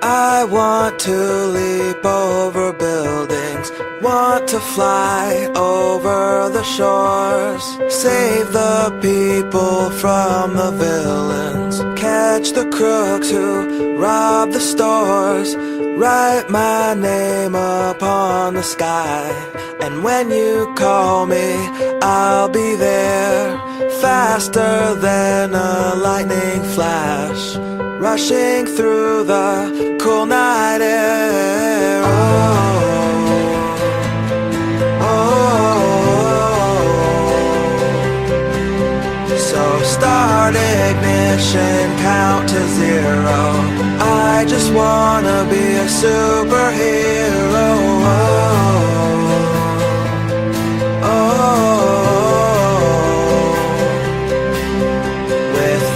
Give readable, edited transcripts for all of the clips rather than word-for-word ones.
I want to leap over buildings, want to fly over the shores, save the people from the villains, catch the crooks who rob the stores, write my name upon the sky, and when you call me, I'll be there, faster than a lightning flash, rushing through the cool night air. So start ignition, count to 0. I just wanna be a superhero.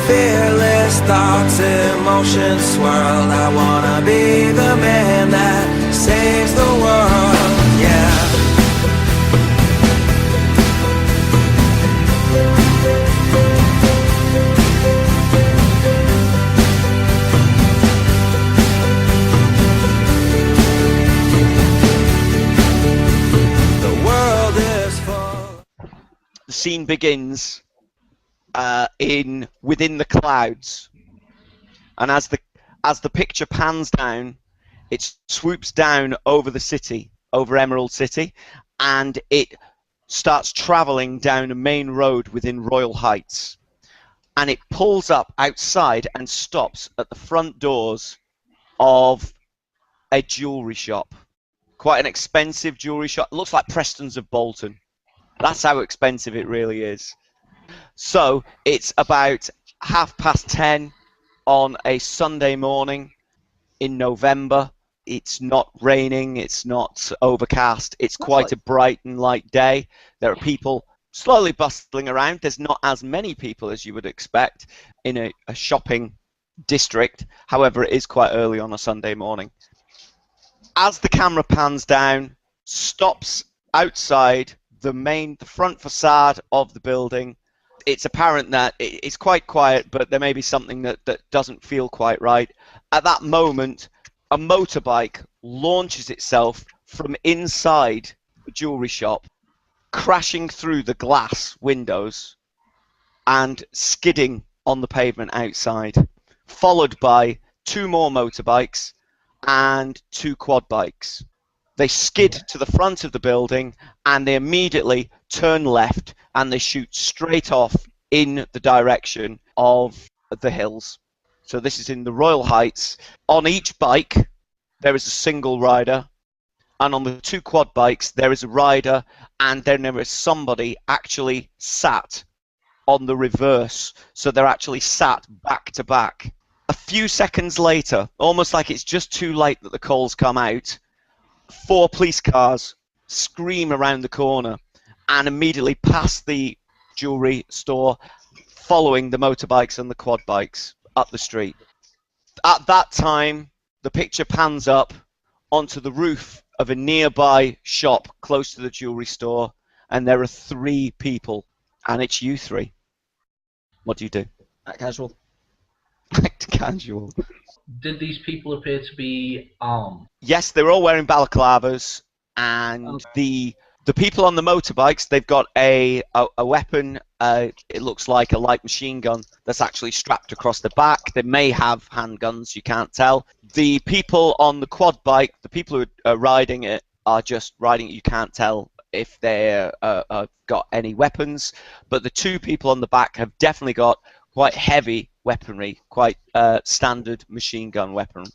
Fearless thoughts, emotions swirl. I wanna be the man that saves the world, yeah. The world is full. The scene begins within the clouds, and as the picture pans down, it swoops down over the city, over Emerald City, and it starts traveling down a main road within Royal Heights, and it pulls up outside and stops at the front doors of a jewelry shop, quite an expensive jewelry shop. It looks like Preston's of Bolton. That's how expensive it really is. So it's about 10:30 on a Sunday morning in November. It's not raining, it's not overcast, it's quite a bright and light day. There are people slowly bustling around. There's not as many people as you would expect in a shopping district. However, it is quite early on a Sunday morning. As the camera pans down, stops outside the front facade of the building, it's apparent that it's quite quiet, but there may be something that doesn't feel quite right. At that moment, a motorbike launches itself from inside the jewelry shop, crashing through the glass windows and skidding on the pavement outside, followed by 2 more motorbikes and 2 quad bikes. They skid to the front of the building and they immediately turn left and they shoot straight off in the direction of the hills. So this is in the Royal Heights. On each bike there is a single rider, and on the 2 quad bikes there is a rider, and then there is somebody actually sat on the reverse. So they're actually sat back to back. A few seconds later, almost like it's just too late that the calls come out, 4 police cars scream around the corner and immediately pass the jewelry store, following the motorbikes and the quad bikes up the street. At that time, the picture pans up onto the roof of a nearby shop close to the jewelry store, and there are 3 people, and it's you 3. What do you do? Act casual. Act casual. Did these people appear to be armed? Yes, they're all wearing balaclavas, and the people on the motorbikes, they've got a weapon. It looks like a light machine gun that's actually strapped across the back. They may have handguns, you can't tell. The people on the quad bike, the people who are riding it, are just riding it. You can't tell if they've got any weapons. But the 2 people on the back have definitely got quite heavy weaponry, quite standard machine gun weapon.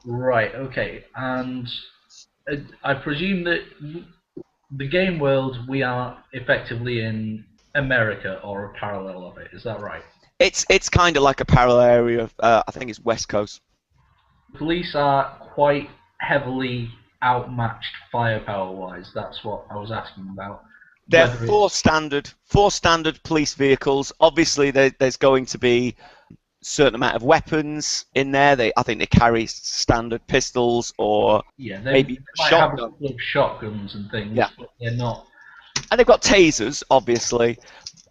Right, okay. And I presume that the game world, we are effectively in America or a parallel of it. Is that right? It's kind of like a parallel area of, I think it's West Coast. Police are quite heavily outmatched firepower-wise. That's what I was asking about. There are 4 standard police vehicles. Obviously, there's going to be a certain amount of weapons in there. I think they carry standard pistols or maybe shotguns. Have shotguns and things, but they're not. And they've got tasers, obviously.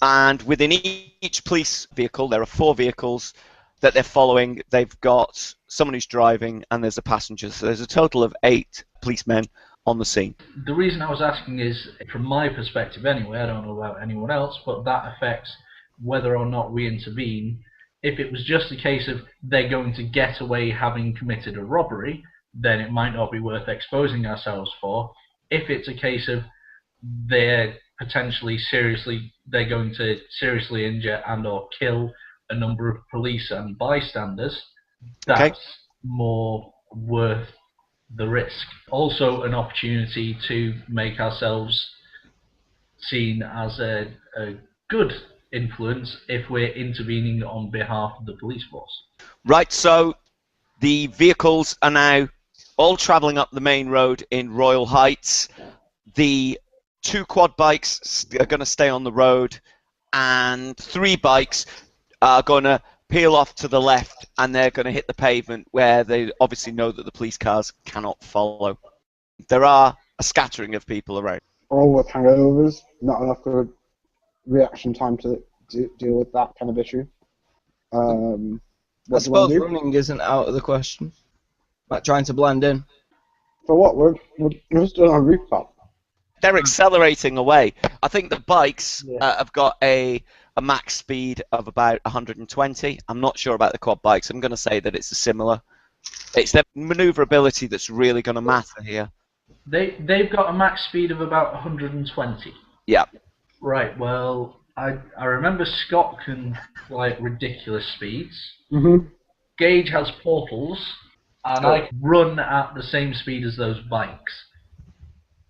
And within each police vehicle, there are 4 vehicles. that they're following. They've got someone who's driving, and there's a passenger. So there's a total of 8 policemen on the scene. The reason I was asking is, from my perspective anyway, I don't know about anyone else, but that affects whether or not we intervene. If it was just a case of they're going to get away having committed a robbery, then it might not be worth exposing ourselves for. If it's a case of they're they're going to seriously injure and or kill a number of police and bystanders, that's more worth the risk. Also an opportunity to make ourselves seen as a good influence if we're intervening on behalf of the police force. Right, so the vehicles are now all travelling up the main road in Royal Heights. The 2 quad bikes are going to stay on the road, and 3 bikes are going to peel off to the left, and they're going to hit the pavement where they obviously know that the police cars cannot follow. There are a scattering of people around. All with hangovers, not enough of a reaction time to deal with that kind of issue. I suppose running isn't out of the question. Like trying to blend in. For what? We're just doing on a rooftop. They're accelerating away. I think the bikes have got a max speed of about 120. I'm not sure about the quad bikes. I'm going to say that it's a similar. It's their maneuverability that's really going to matter here. They've got a max speed of about 120. Yeah. Right, well, I remember Scott can fly at ridiculous speeds. Mm-hmm. Gage has portals, and I can run at the same speed as those bikes.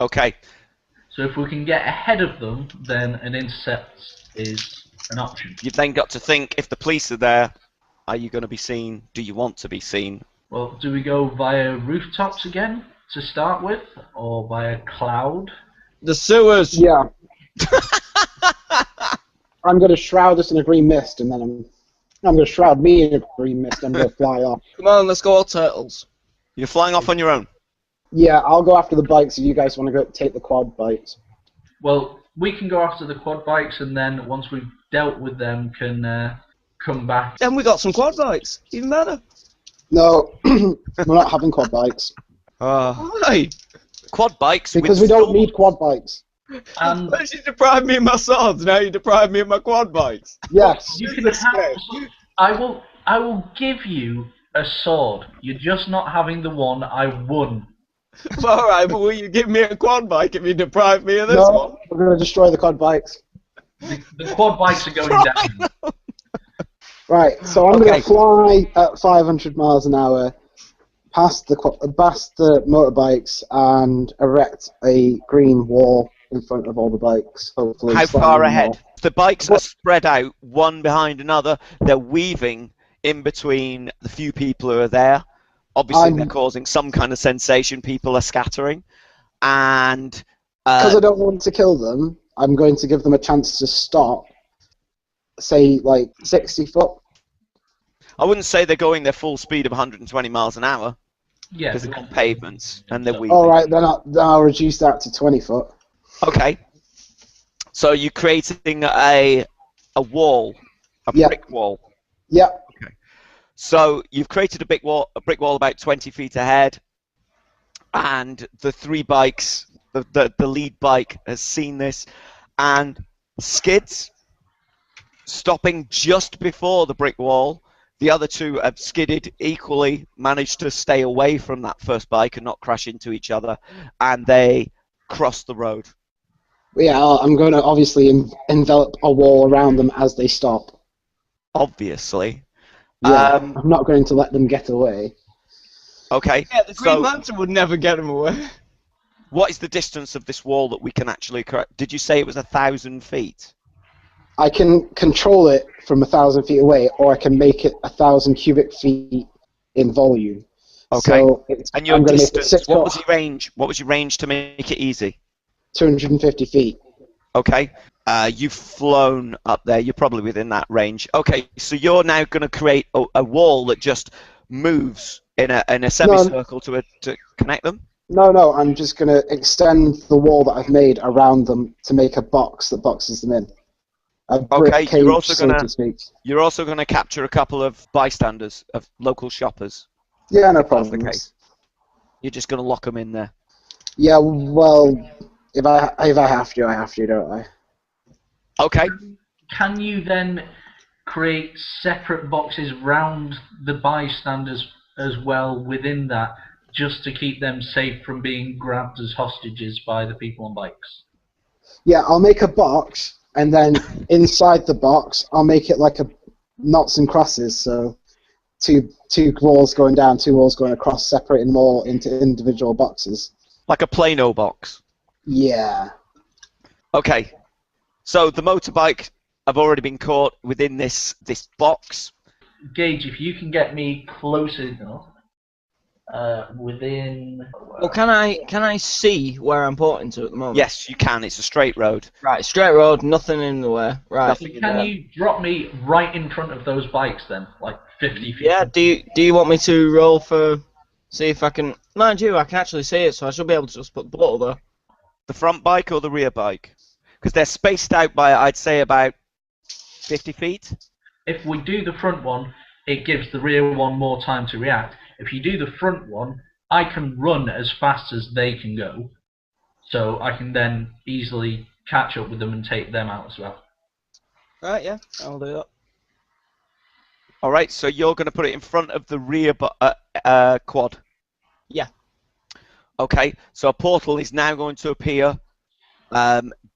Okay. So if we can get ahead of them, then an intercept is an option. You've then got to think, if the police are there, are you going to be seen? Do you want to be seen? Well, do we go via rooftops again to start with, or via cloud? The sewers! Yeah. I'm going to shroud us in a green mist, and then I'm going to shroud me in a green mist, and I'm going to fly off. Come on, let's go all turtles. You're flying off on your own? Yeah, I'll go after the bikes if you guys want to go take the quad bikes. Well, we can go after the quad bikes, and then once we've dealt with them, can come back. Then we got some quad bikes. Even better. No, we're not having quad bikes. Why? Quad bikes? Because we don't need quad bikes. And First you deprived me of my swords, now you deprive me of my quad bikes. Yes. you can have. I will give you a sword. You're just not having the one I won. Alright, but will you give me a quad bike if you deprive me of this one? No, we're going to destroy the quad bikes. The quad bikes are going down. Right, so I'm going to fly at 500 miles an hour past the motorbikes and erect a green wall in front of all the bikes. Hopefully. How far ahead? The bikes are spread out, one behind another. They're weaving in between the few people who are there. Obviously, they're causing some kind of sensation. People are scattering. And because I don't want to kill them, I'm going to give them a chance to stop, say, like 60 foot. I wouldn't say they're going their full speed of 120 miles an hour. Yeah. Because they're on pavements and they're weaving. All right, then I'll reduce that to 20 foot. Okay. So you're creating a wall, a brick wall. Yep. Okay. So you've created a brick wall about 20 feet ahead, and the 3 bikes, the lead bike has seen this, and skids, stopping just before the brick wall. The other 2 have skidded equally, managed to stay away from that first bike and not crash into each other, and they cross the road. Yeah, I'm going to obviously envelop a wall around them as they stop. Obviously. Yeah, I'm not going to let them get away. Okay. Yeah, the Green Lantern would never get him away. What is the distance of this wall that we can actually correct? Did you say it was 1,000 feet? I can control it from 1,000 feet away, or I can make it 1,000 cubic feet in volume. Okay. So and your I'm going to make it distance, what was your range? What was your range to make it easy? 250 feet. Okay. You've flown up there. You're probably within that range. Okay. So you're now going to create a wall that just moves in a semicircle to connect them. No. I'm just going to extend the wall that I've made around them to make a box that boxes them in. A Okay, brick cage, so to speak. you're also gonna capture a couple of bystanders, of local shoppers. Yeah, no If that's the problem. case. You're just gonna lock them in there. Yeah, well, if I have to, I have to, don't I? Okay. Can you then create separate boxes round the bystanders as well within that, just to keep them safe from being grabbed as hostages by the people on bikes? Yeah, I'll make a box, and then inside the box, I'll make it like a knots and crosses, so two walls going down, two walls going across, separating them all into individual boxes. Like a Plano box. Yeah. Okay. So the motorbike have already been caught within this box. Gage, if you can get me close enough, within. Well, can I see where I'm porting to at the moment? Yes, you can. It's a straight road. Right, straight road, nothing in the way. Right. Nothing in Can there. you drop me right in front of those bikes then, like 50 feet? Yeah. Do you want me to roll for? See if I can. Mind you, I can actually see it, so I should be able to just put the bottle there. The front bike or the rear bike? Because they're spaced out by, I'd say, about 50 feet. If we do the front one, it gives the rear one more time to react. If you do the front one, I can run as fast as they can go, so I can then easily catch up with them and take them out as well. Right. Yeah. I'll do that. All right, so you're going to put it in front of the rear quad. Yeah. Okay, so a portal is now going to appear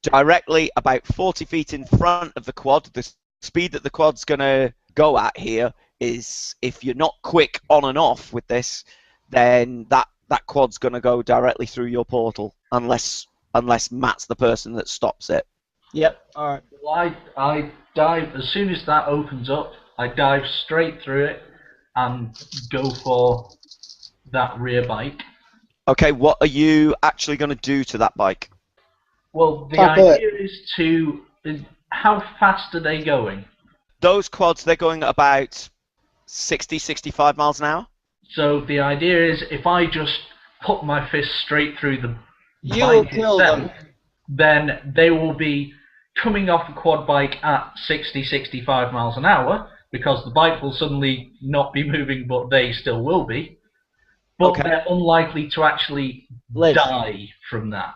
directly about 40 feet in front of the quad. The speed that the quad's going to go at here is, if you're not quick on and off with this, then that quad's going to go directly through your portal, unless Matt's the person that stops it. Yep. All right. Well, I dive, as soon as that opens up, I dive straight through it and go for that rear bike. Okay, what are you actually going to do to that bike? Well, the Tackle idea is how fast are they going? Those quads, they're going at about 60, 65 miles an hour. So the idea is, if I just put my fist straight through the You'll bike kill itself, them. then they will be coming off a quad bike at 60, 65 miles an hour, because the bike will suddenly not be moving, but they still will be. But Okay. they're unlikely to actually Live. die from that.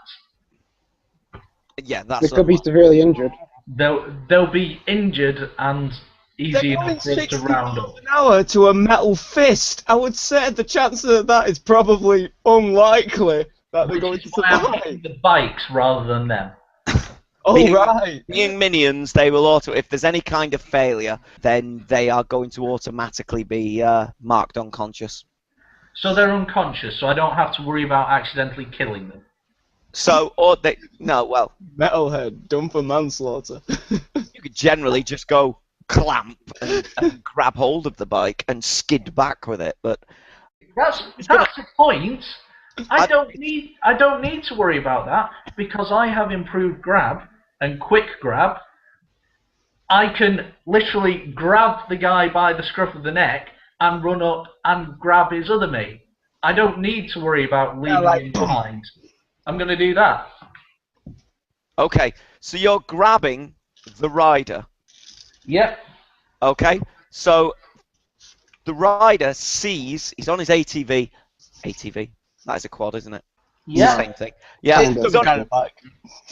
Yeah, They that's could be severely injured. They'll be injured and easy They're going enough for us 60 to round up. miles an hour to a metal fist. I would say the chances of that is probably unlikely that they're Which going is to why I'm survive. picking the bikes rather than them. Oh, Being- right. Being minions, they will if there's any kind of failure, then they are going to automatically be marked unconscious. So they're unconscious, so I don't have to worry about accidentally killing them. So, well, Metalhead, done for manslaughter. you could generally just go clamp and grab hold of the bike and skid back with it, but That's the point. I don't need to worry about that, because I have improved grab and quick grab. I can literally grab the guy by the scruff of the neck and run up and grab his other mate. I don't need to worry about leaving him behind. I'm going to do that. okay, so you're grabbing the rider. Yep. Okay, so the rider sees, he's on his ATV, that is a quad, isn't it? Yeah. Same thing. Yeah, Kind of. he's on,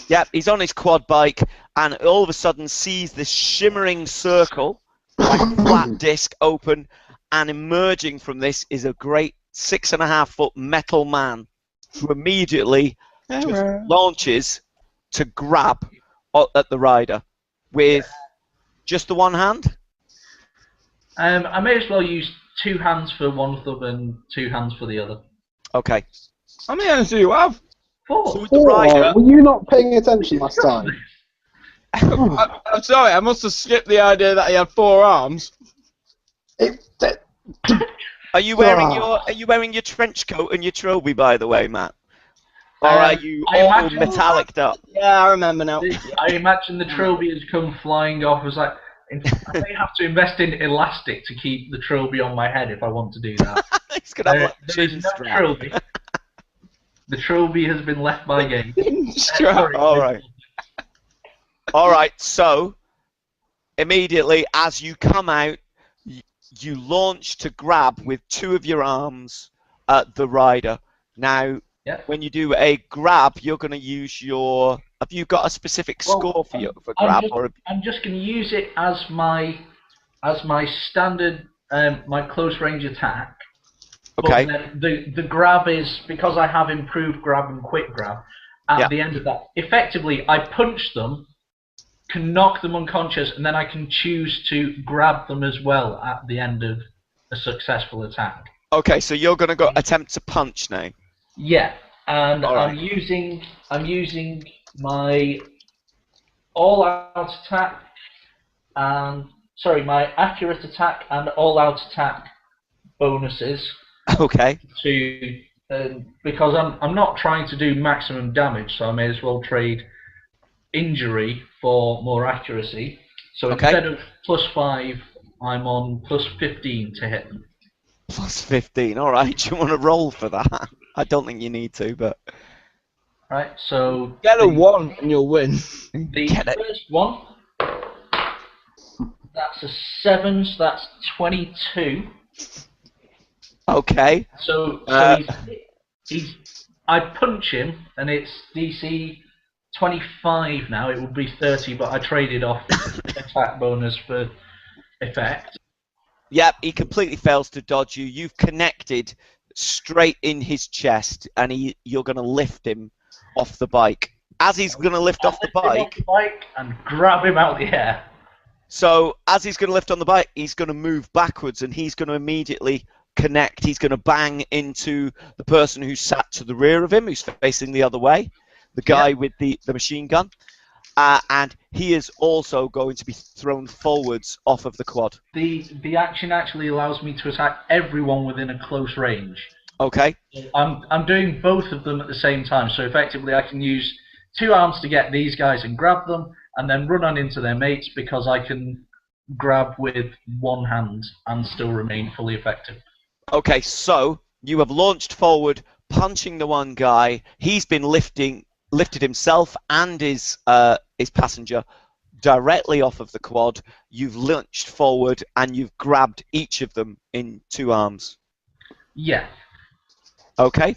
yeah, he's on his quad bike and all of a sudden sees this shimmering circle, like a flat disc open, and emerging from this is a great 6.5-foot metal man who immediately just launches to grab at the rider with just the one hand. I may as well use 2 hands for one of them and 2 hands for the other. Okay. How many hands do you have? 4. So with the rider, Were you not paying attention last time? I'm sorry, I must have skipped the idea that he had 4 arms. are you wearing your trench coat and your trilby, by the way, Matt? Or are you I all imagine- metalliced up? Yeah, I remember now. I imagine the trilby has come flying off. I was like, I may have to invest in elastic to keep the trilby on my head if I want to do that. He's gonna have like a There is chin no strap. trilby. The trilby has been left by game. Strap. All right. All right. So immediately as you come out, you launch to grab with 2 of your arms at the rider. Now, Yep. when you do a grab, you're going to use your. Have you got a specific score for grab? I'm just going to use it as my standard, my close range attack. Okay. But then the grab is, because I have improved grab and quick grab, at the end of that, effectively I punch them, can knock them unconscious, and then I can choose to grab them as well at the end of a successful attack. Okay, so you're going to go attempt to punch now. Yeah, and All right. I'm using my all-out attack and my accurate attack and all-out attack bonuses. Okay. To because I'm not trying to do maximum damage, so I may as well trade injury for more accuracy. So instead of +5, I'm on +15 to hit them. +15. All right. Do you want to roll for that? I don't think you need to, but. Right. So Get a 1 and you'll win. The first one, that's a 7, so that's 22. Okay. So I punch him, and it's DC 25 now. It would be 30, but I traded off attack bonus for effect. Yep, he completely fails to dodge you. You've connected straight in his chest, and you're going to lift him off the bike. As he's going to lift off the bike and grab him out the air. So as he's going to lift on the bike, he's going to move backwards, and he's going to immediately connect. He's going to bang into the person who's sat to the rear of him, who's facing the other way, the guy with the machine gun, and he is also going to be thrown forwards off of the quad. The action actually allows me to attack everyone within a close range. Okay. I'm doing both of them at the same time, so effectively I can use 2 arms to get these guys and grab them, and then run on into their mates, because I can grab with 1 hand and still remain fully effective. Okay, so you have launched forward, punching the one guy. He's been lifted himself and his passenger directly off of the quad. You've launched forward and you've grabbed each of them in 2 arms. Yeah. Okay.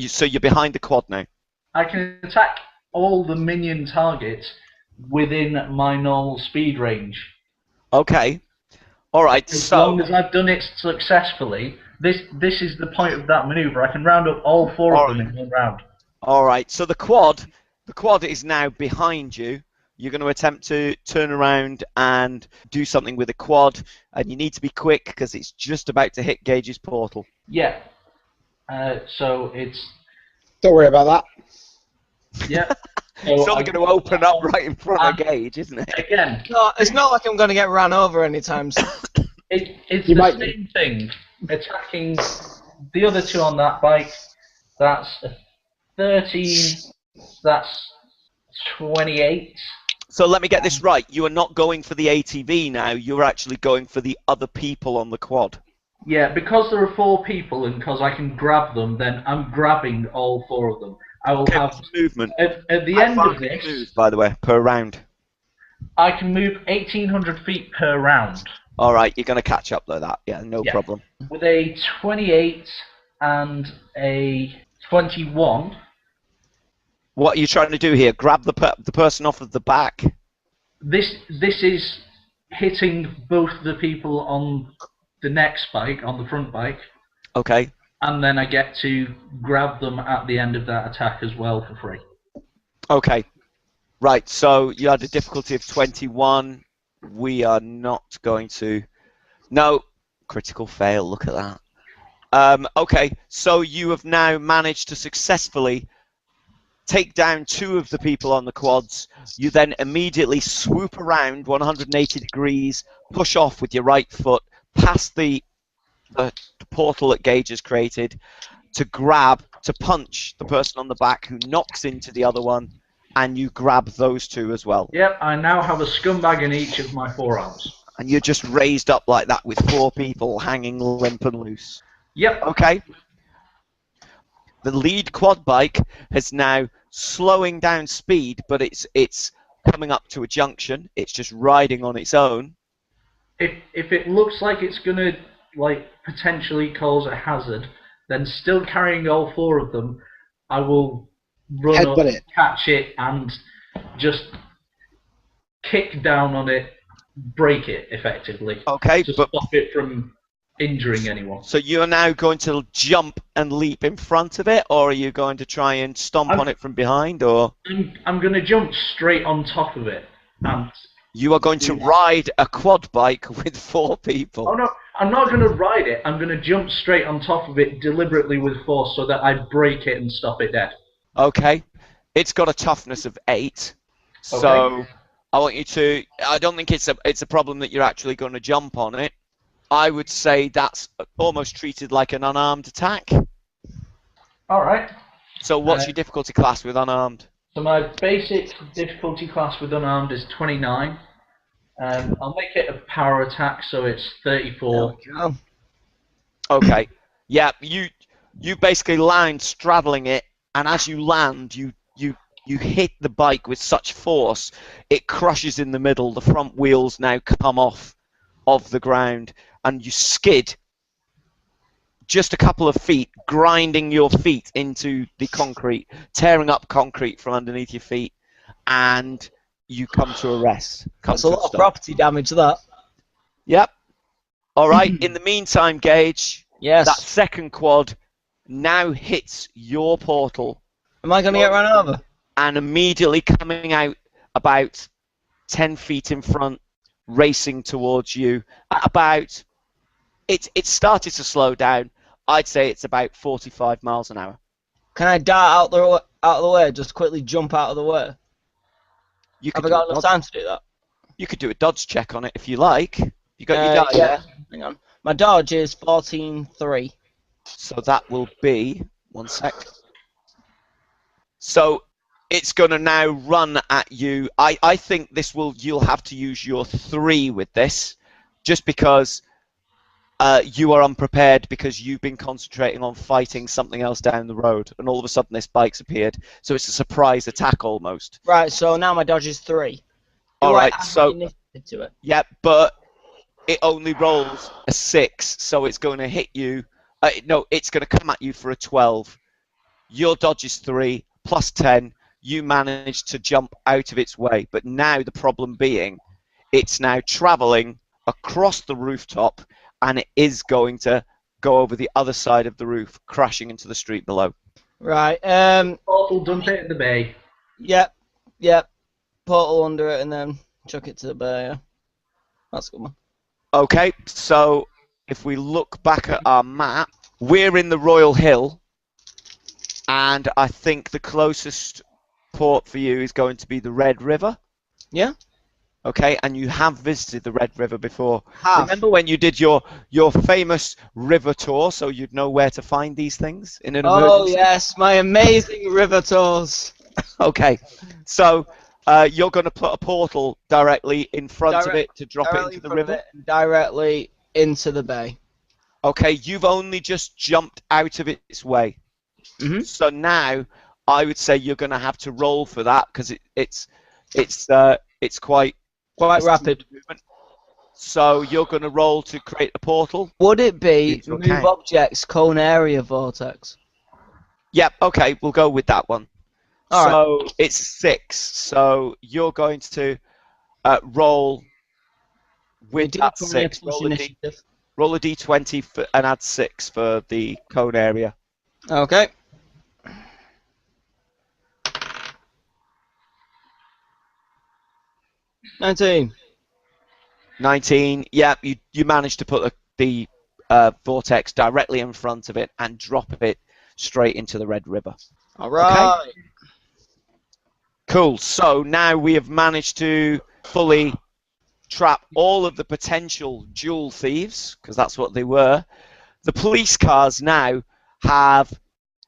So you're behind the quad now. I can attack all the minion targets within my normal speed range. Okay. All right. As long as I've done it successfully, this is the point of that maneuver. I can round up all 4 of them in 1 round. All right. So the quad is now behind you. You're going to attempt to turn around and do something with the quad, and you need to be quick because it's just about to hit Gage's portal. Yeah. So it's. Don't worry about that. Yeah. It's only going to open up right in front of Gage, isn't it? Again. No, it's not like I'm going to get ran over anytime soon. It's the same thing. Attacking the other 2 on that bike, that's a 13, that's 28. So let me get this right. You are not going for the ATV now. You're actually going for the other people on the quad. Yeah, because there are 4 people and because I can grab them, then I'm grabbing all 4 of them. I will have movement. At the end of this, moves, by the way, per round. I can move 1,800 feet per round. All right, you're going to catch up though. Yeah, no problem. With a 28 and a 21. What are you trying to do here? Grab the person off of the back? This is hitting both the people on the next bike, on the front bike. Okay. And then I get to grab them at the end of that attack as well for free. Okay. Right, so you had a difficulty of 21. We are not going to... No. Critical fail, look at that. Okay, so you have now managed to successfully take down 2 of the people on the quads. You then immediately swoop around 180 degrees, push off with your right foot, past the portal that Gage has created, to punch the person on the back who knocks into the other one, and you grab those 2 as well. Yep, I now have a scumbag in each of my forearms. And you're just raised up like that with 4 people hanging limp and loose. Yep. Okay. The lead quad bike has now slowing down speed, but it's coming up to a junction. It's just riding on its own. If it looks like it's gonna like potentially cause a hazard, then still carrying all 4 of them, I will run up, Headbutt it. catch it, and just kick down on it, break it effectively. Okay, To but stop it from injuring anyone. so you're now going to jump and leap in front of it, or are you going to try and stomp on it from behind, or I'm gonna jump straight on top of it. And you are going to ride a quad bike with 4 people? oh no, I'm not gonna ride it. I'm gonna jump straight on top of it deliberately with force so that I break it and stop it dead. Okay, it's got a toughness of 8, so Okay. I want you to. I don't think it's a problem that you're actually going to jump on it. I would say that's almost treated like an unarmed attack. All right. So what's your difficulty class with unarmed? So my basic difficulty class with unarmed is 29. I'll make it a power attack, so it's 34. Oh, Okay. Yeah, you basically land straddling it, and as you land, you hit the bike with such force, it crushes in the middle. The front wheels now come off of the ground, and you skid just a couple of feet, grinding your feet into the concrete, tearing up concrete from underneath your feet, and you come to a rest. that's a lot of property damage, that. Yep. All right. In the meantime, Gage, Yes. that second quad now hits your portal Am I going to get run over? and immediately coming out about 10 feet in front, racing towards you. At about, it started to slow down. I'd say it's about 45 miles an hour. Can I dart out of the way? Just quickly jump out of the way? You Have could I do got enough time to do that? You could do a dodge check on it if you like. You got your dodge, yeah. Hang on. My dodge is 14-3. So that will be 1 sec. So it's going to now run at you. I think you'll have to use your 3 with this, just because you are unprepared because you've been concentrating on fighting something else down the road, and all of a sudden this bike's appeared. So it's a surprise attack almost. Right, so now my dodge is 3. All right, so Initiative to it? yeah, but it only rolls a 6, so it's going to hit you. No, it's going to come at you for a 12. Your dodge is 3 plus 10. You manage to jump out of its way, but now the problem being, it's now traveling across the rooftop, and it is going to go over the other side of the roof, crashing into the street below. Right, Portal, dump it in the bay. Yep. Portal under it and then chuck it to the bay, yeah. That's a good one. Okay, so if we look back at our map, we're in the Royal Hill, and I think the closest port for you is going to be the Red River. Yeah. Okay, and you have visited the Red River before. Have. Remember when you did your famous river tour, so you'd know where to find these things in an emergency? Oh yes, my amazing river tours. Okay, so you're going to put a portal directly in front of it to drop it into the river? Directly into the bay. Okay, you've only just jumped out of its way. Mhm. So now I would say you're going to have to roll for that because it's quite rapid. movement. So you're going to roll to create a portal. Would it be Into move account. objects cone area vortex? Yep. Okay, we'll go with that one. All So it's 6. So you're going to roll with that 6. Roll a d20 and add 6 for the cone area. Okay. $19. 19. Yeah, you managed to put the vortex directly in front of it and drop it straight into the Red River. All right. Okay. Cool. So now we have managed to fully trap all of the potential jewel thieves, because that's what they were. The police cars now have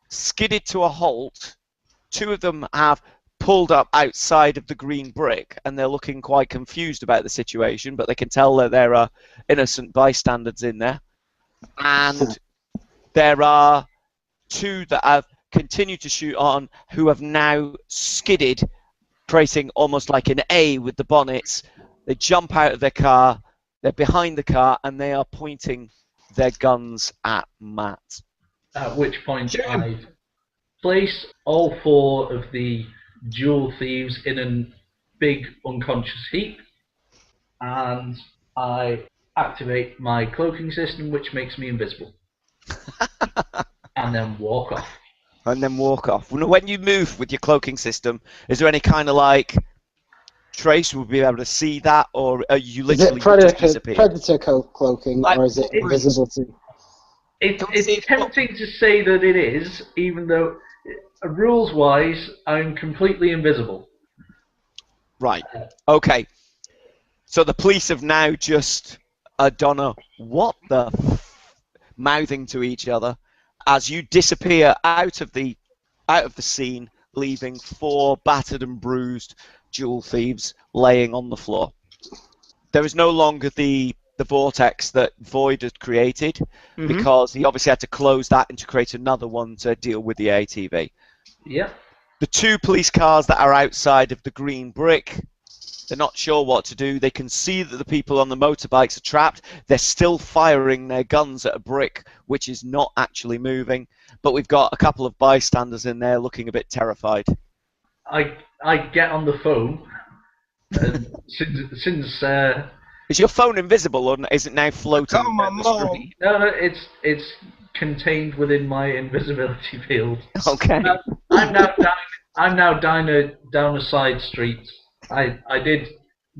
skidded to a halt. 2 of them have pulled up outside of the green brick, and they're looking quite confused about the situation, but they can tell that there are innocent bystanders in there. And there are 2 that have continued to shoot on who have now skidded creating almost like an A with the bonnets. They jump out of their car, they're behind the car, and they are pointing their guns at Matt. At which point Jim. I place all 4 of the jewel thieves in a big unconscious heap, and I activate my cloaking system, which makes me invisible, and then walk off. And then walk off. When you move with your cloaking system, is there any kind of like trace? Will we be able to see that, or are you Is it literally just disappear? predator cloaking, Like, or is it invisibility? It's tempting to say that it is, even though rules-wise, I'm completely invisible. Right. Okay. So the police have now just done a what the mouthing to each other as you disappear out of the scene, leaving 4 battered and bruised jewel thieves laying on the floor. There is no longer the vortex that Void had created, because he obviously had to close that and to create another one to deal with the ATV. Yep. The 2 police cars that are outside of the green brick, they're not sure what to do. They can see that the people on the motorbikes are trapped. They're still firing their guns at a brick, which is not actually moving. But we've got a couple of bystanders in there looking a bit terrified. I get on the phone, and since Is your phone invisible, or is it now floating Come on, down the Mom. street? no, it's contained within my invisibility field. Okay. I'm now down a side street. I did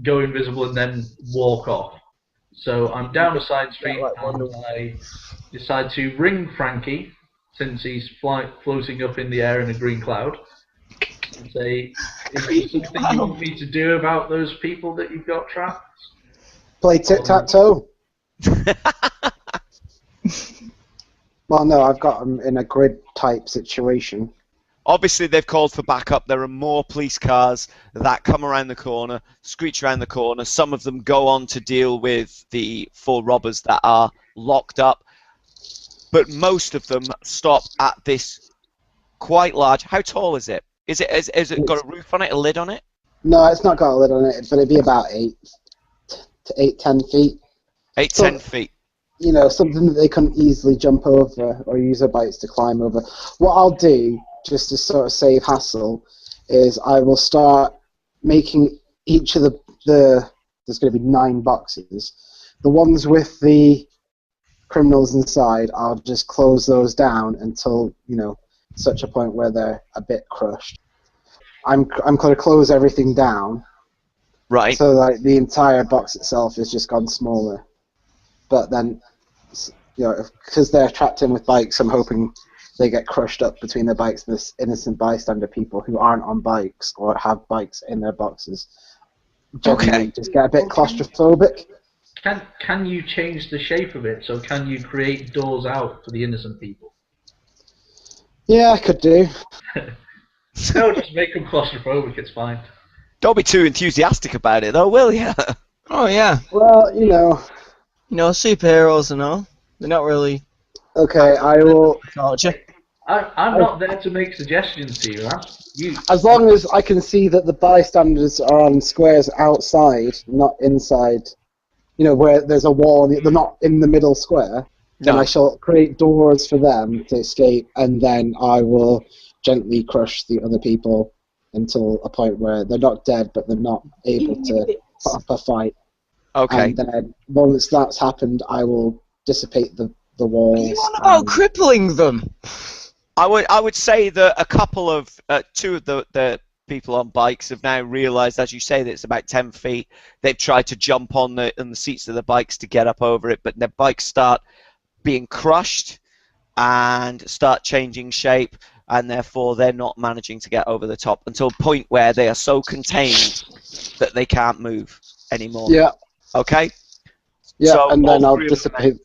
go invisible and then walk off. So I'm down a side street, and I decide to ring Frankie, since he's floating up in the air in a green cloud, and say, is there something you want me to do about those people that you've got trapped? Play tic-tac-toe. Well, no, I've got them in a grid-type situation. Obviously, they've called for backup. There are more police cars that come around the corner, screech around the corner. Some of them go on to deal with the 4 robbers that are locked up. But most of them stop at this quite large... How tall is it? Is it got a roof on it, a lid on it? No, it's not got a lid on it, but it'd be about 10 feet. 10 feet. You know, something that they couldn't easily jump over or use their bikes to climb over. What I'll do, just to sort of save hassle, is I will start making each of the there's going to be 9 boxes. The ones with the criminals inside, I'll just close those down until, you know, such a point where they're a bit crushed. I'm going to close everything down. Right. So like the entire box itself has just gone smaller. But then, you know, because they're trapped in with bikes, I'm hoping they get crushed up between their bikes and this innocent bystander people who aren't on bikes or have bikes in their boxes. Generally, just get a bit claustrophobic. Can you change the shape of it? So can you create doors out for the innocent people? Yeah, I could do. No, just make them claustrophobic. It's fine. Don't be too enthusiastic about it, though, will you? Oh yeah. Well, you know. You know, superheroes and all. They're not really Okay, I will. torture. I'm not there to make suggestions to you, man. As long as I can see that the bystanders are on squares outside, not inside, you know, where there's a wall, they're not in the middle square, then No. I shall create doors for them to escape, and then I will gently crush the other people until a point where they're not dead, but they're not able to put up a fight. Okay. And then once that's happened, I will dissipate the walls. You on about and- crippling them? I would say that a couple of 2 of the people on bikes have now realised, as you say, that it's about 10 feet. They've tried to jump on the seats of the bikes to get up over it, but their bikes start being crushed and start changing shape, and therefore they're not managing to get over the top until a point where they are so contained that they can't move anymore. Yeah, Okay? yeah, So and then all I'll 3 of them dissipate.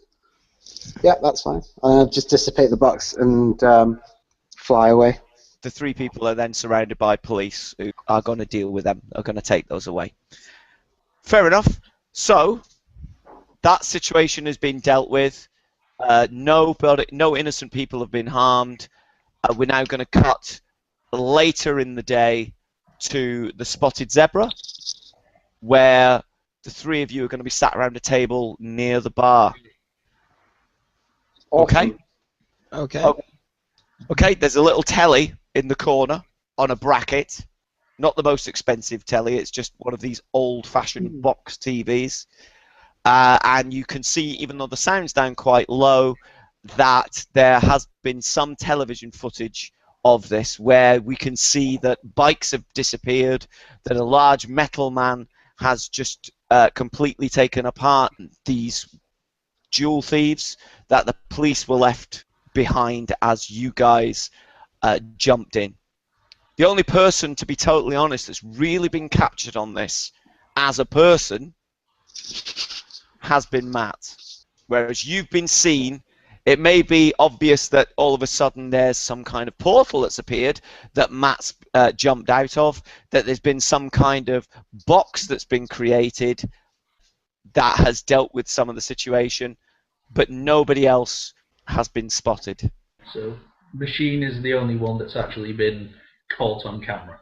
Yeah, that's fine. I'll just dissipate the box and fly away. The 3 people are then surrounded by police who are going to deal with them, are going to take those away. Fair enough. So, that situation has been dealt with. No innocent people have been harmed. We're now going to cut later in the day to the Spotted Zebra, where the three of you are going to be sat around a table near the bar. Okay? Okay. Oh, okay, there's a little telly in the corner on a bracket. Not the most expensive telly, it's just one of these old-fashioned box TVs. And you can see, even though the sound's down quite low, that there has been some television footage of this where we can see that bikes have disappeared, that a large metal man has just completely taken apart these jewel thieves, that the police were left behind as you guys jumped in. The only person, to be totally honest, that's really been captured on this as a person has been Matt. Whereas you've been seen, it may be obvious that all of a sudden there's some kind of portal that's appeared that Matt's jumped out of, that there's been some kind of box that's been created that has dealt with some of the situation, but nobody else has been spotted. So, Machine is the only one that's actually been caught on camera.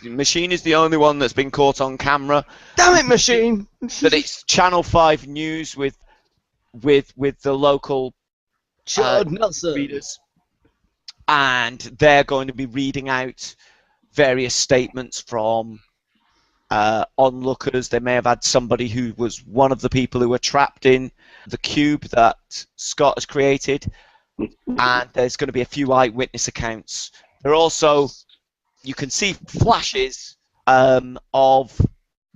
Machine is the only one that's been caught on camera. Damn it, Machine! That it's Channel 5 News with the local Nelson. readers, and they're going to be reading out various statements from onlookers. They may have had somebody who was one of the people who were trapped in the cube that Scott has created, and there's going to be a few eyewitness accounts. There are also, you can see flashes of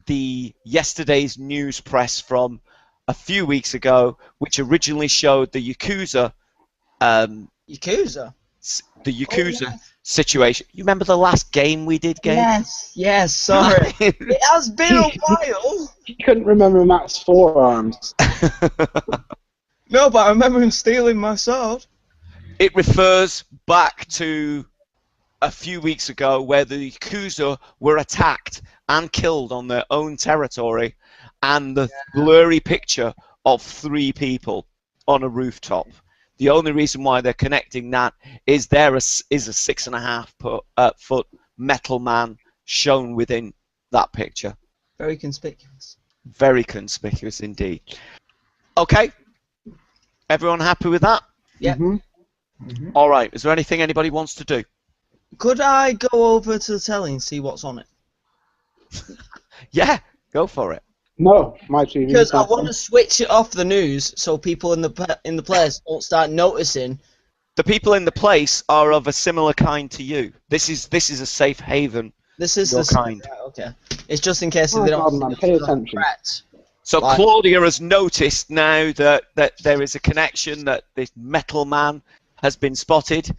the yesterday's news press from a few weeks ago, which originally showed the Yakuza. Yakuza? The Yakuza situation. You remember the last game we did, Gabe? Yes, sorry. It has been a while. He couldn't remember Matt's forearms. No, but I remember him stealing my sword. It refers back to a few weeks ago where the Yakuza were attacked and killed on their own territory, and the blurry picture of 3 people on a rooftop. The only reason why they're connecting that is there is a 6.5 foot metal man shown within that picture. Very conspicuous. Very conspicuous indeed. Okay. Everyone happy with that? Yeah. All right. Is there anything anybody wants to do? Could I go over to the telly and see what's on it? Yeah, go for it. No, my TV. Because I want to switch it off the news so people in the place don't start noticing. The people in the place are of a similar kind to you. This is a safe haven. This is your the kind. Right, okay. It's just in case Oh, they don't God, man, pay attention. threat. So Like- Claudia has noticed now that there is a connection, that this metal man has been spotted,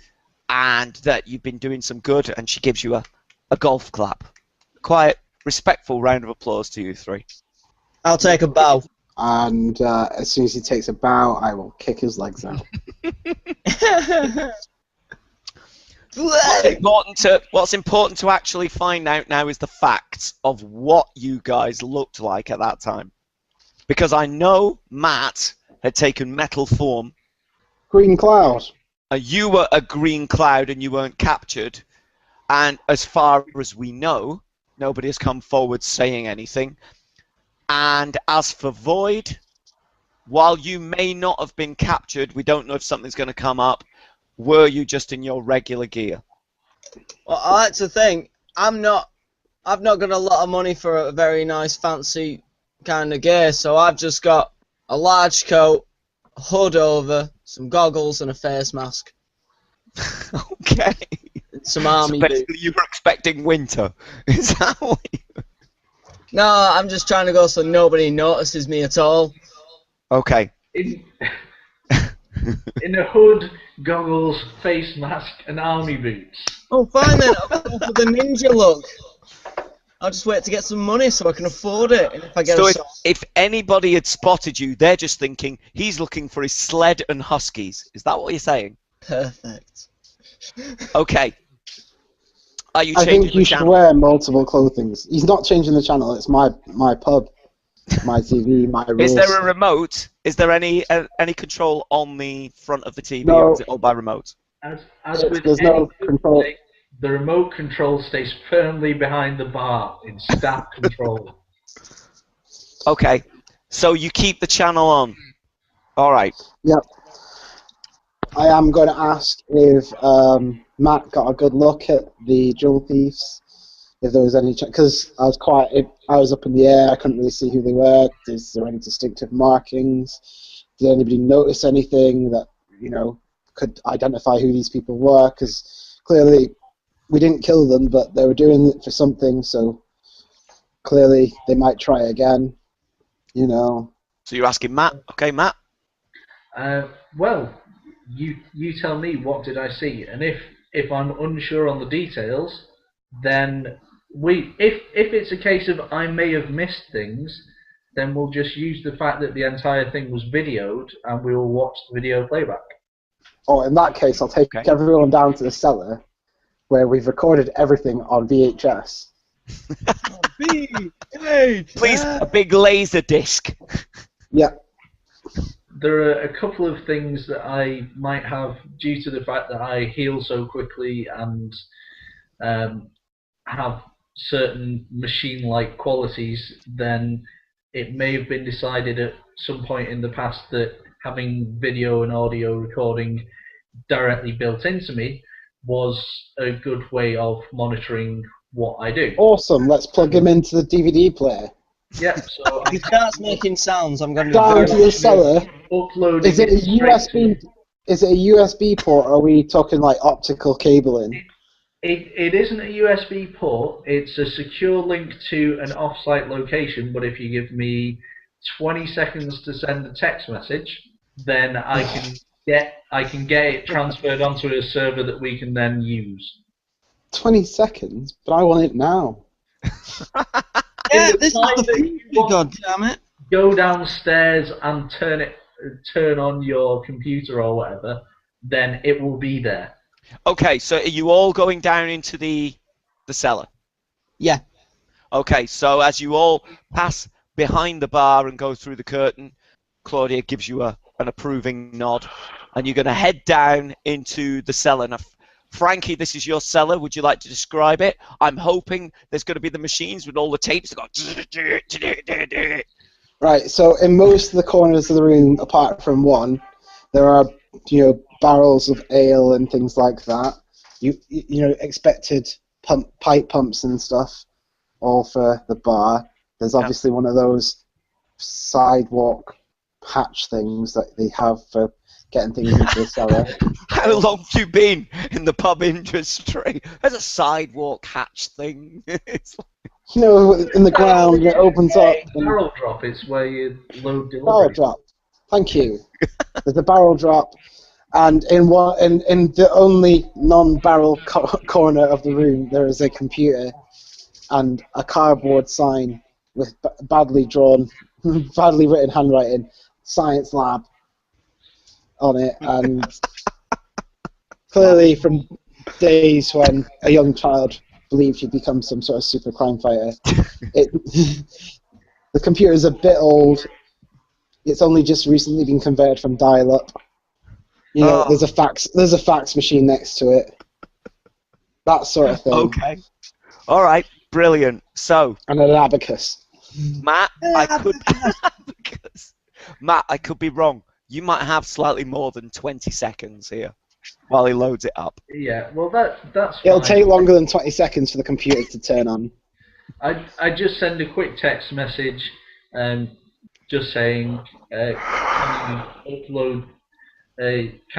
and that you've been doing some good, and she gives you a golf clap. Quiet, respectful round of applause to you 3. I'll take a bow. And as soon as he takes a bow, I will kick his legs out. What's important to actually find out now is the facts of what you guys looked like at that time. Because I know Matt had taken metal form. Green cloud. You were a green cloud and you weren't captured. And as far as we know, nobody has come forward saying anything. And as for Void, while you may not have been captured, we don't know if something's going to come up. Were you just in your regular gear? Well, I like to think I've not got a lot of money for a very nice fancy kind of gear, so I've just got a large coat, a hood over, some goggles and a face mask. Okay. Some army so basically boots. you were expecting winter. Is that what you... No, I'm just trying to go so nobody notices me at all. Okay. In a hood, goggles, face mask, and army boots. Oh, fine then. I'll go for the ninja look. I'll just wait to get some money so I can afford it. And if I get So a if anybody had spotted you, they're just thinking he's looking for his sled and huskies. Is that what you're saying? Perfect. Okay. Are you I changing think you the should channel? wear multiple clothings. He's not changing the channel. It's my pub, my TV, my rules. Is there a remote? Is there any control on the front of the TV, No. or is it all by remote? As with There's no any control. The remote control stays firmly behind the bar in staff control. Okay, so you keep the channel on. All right. Yep. I am going to ask if Matt got a good look at the jewel thieves. If there was any, because I was up in the air. I couldn't really see who they were. Is there any distinctive markings? Did anybody notice anything that could identify who these people were? Because clearly we didn't kill them, but they were doing it for something. So clearly they might try again. So you're asking Matt? Okay, Matt. Well, you tell me, what did I see? And if I'm unsure on the details, then if it's a case of I may have missed things, then we'll just use the fact that the entire thing was videoed and we will watch the video playback. Oh, in that case, I'll take everyone down to the cellar where we've recorded everything on VHS. Please, a big laser disc. Yeah. There are a couple of things that I might have, due to the fact that I heal so quickly and have certain machine-like qualities, then it may have been decided at some point in the past that having video and audio recording directly built into me was a good way of monitoring what I do. Awesome. Let's plug him into the DVD player. Yep. So If he starts making sounds, I'm going to Down to the cellar. uploading. Is it a USB? Is it a USB port, or are we talking like optical cabling? It isn't a USB port. It's a secure link to an off-site location. But if you give me 20 seconds to send a text message, then I can get it transferred onto a server that we can then use. 20 seconds, but I want it now. Yeah, this is the future, God damn it. Go downstairs and turn on your computer or whatever, then it will be there. Okay, so are you all going down into the cellar? Yeah. Okay, so as you all pass behind the bar and go through the curtain, Claudia gives you an approving nod, and you're going to head down into the cellar. Now, Frankie, this is your cellar. Would you like to describe it? I'm hoping there's going to be the machines with all the tapes that go. Right. So in most of the corners of the room, apart from one, there are barrels of ale and things like that. Expected pipe pumps and stuff, all for the bar. There's obviously one of those sidewalk hatch things that they have for getting things into the cellar. How long have you been in the pub industry? There's a sidewalk hatch thing. It's like... in the ground, it opens up. Barrel drop is where you load delivery. Barrel drop. Thank you. There's a barrel drop, and in the only non-barrel corner of the room, there is a computer and a cardboard sign with badly written handwriting, "Science Lab" on it, and clearly from days when a young child believed he'd become some sort of super crime fighter. The computer's a bit old. It's only just recently been converted from dial-up. There's a fax machine next to it. That sort of thing. Okay. All right. Brilliant. So. And an abacus. Matt, Matt, I could be wrong. You might have slightly more than 20 seconds here while he loads it up. Yeah, well, that's It'll fine. take longer than 20 seconds for the computer to turn on. I just send a quick text message, just saying, can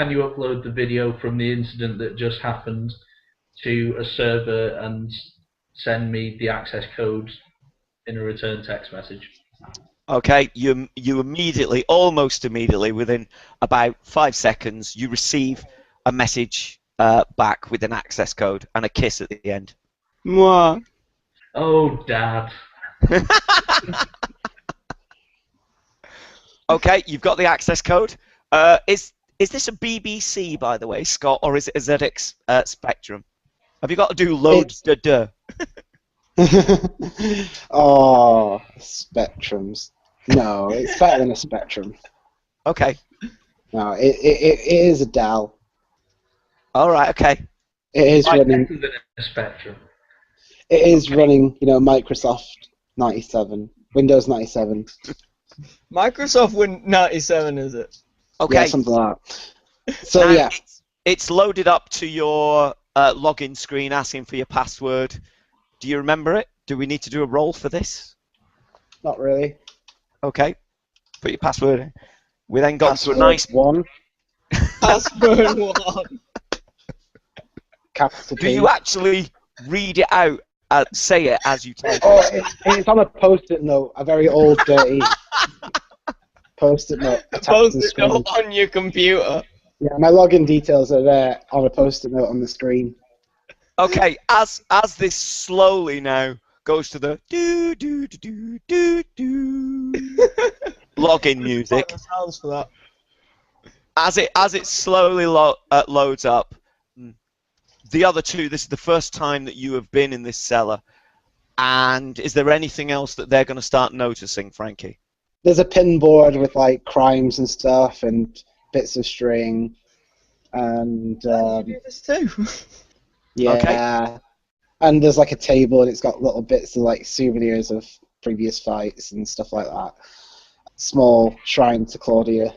you upload the video from the incident that just happened to a server and send me the access code in a return text message. Okay, you immediately, almost immediately, within about 5 seconds, you receive a message back with an access code and a kiss at the end. Mwah. Oh, Dad. Okay, you've got the access code. Is this a BBC, by the way, Scott, or is it a ZX Spectrum? Have you got to do load duh? Oh, Spectrums. No, it's better than a Spectrum. Okay. No, it is a Dell. All right. Okay. It is Right running. better than a Spectrum. It is running. Microsoft 97, Windows 97. Microsoft Win 97, is it? Okay. Yeah, something like that. So Now, yeah, it's loaded up to your login screen asking for your password. Do you remember it? Do we need to do a roll for this? not really. Okay. Put your password in. We then got to a Password nice... 1, Password 1. capital Do P. you actually read it out, say it as you type Oh, it? it's on a post-it note, a very old, dirty post-it note attached to Post the it screen. on your computer. Yeah, my login details are there on a post-it note on the screen. Okay, as this slowly now goes to the do do do do do do login music, The sounds for that. as it slowly loads up, the other two, this is the first time that you have been in this cellar. And is there anything else that they're going to start noticing, Frankie? There's a pin board with like crimes and stuff and bits of string, and You do this too. yeah, Okay. and there's like a table and it's got little bits of like souvenirs of previous fights and stuff like that. Small shrine to Claudia,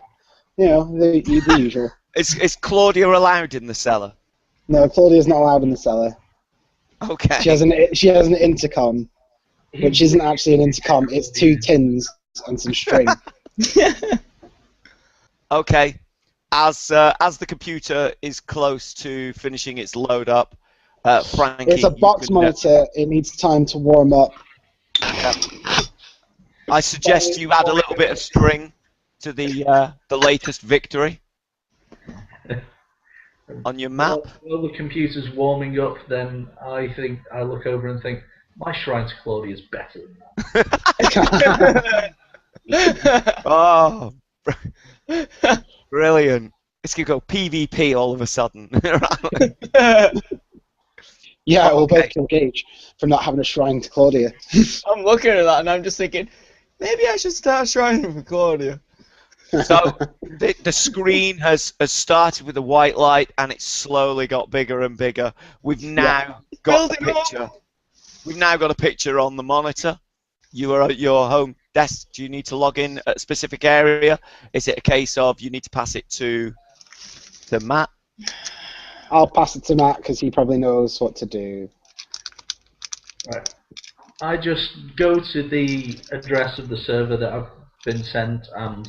the usual. Is Claudia allowed in the cellar? No, Claudia's not allowed in the cellar. Okay. She has an intercom, which isn't actually an intercom. It's 2 tins and some string. Okay. As the computer is close to finishing its load up, Frankie, It's a box monitor. It needs time to warm up. I suggest you add a little bit of string to the latest victory on your map. While the computer's warming up, then I look over and think, my shrine to Claudia is better than that. Oh, brilliant! This could go PvP all of a sudden. Yeah, we'll Okay. both kill Gage for not having a shrine to Claudia. I'm looking at that and I'm just thinking, maybe I should start shrining for Claudia. So the screen has started with a white light and it's slowly got bigger and bigger. We've now got the Building up. picture. We've now got a picture on the monitor. You are at your home desk. Do you need to log in at a specific area? Is it a case of you need to pass it to Matt? I'll pass it to Matt because he probably knows what to do. Right. I just go to the address of the server that I've been sent and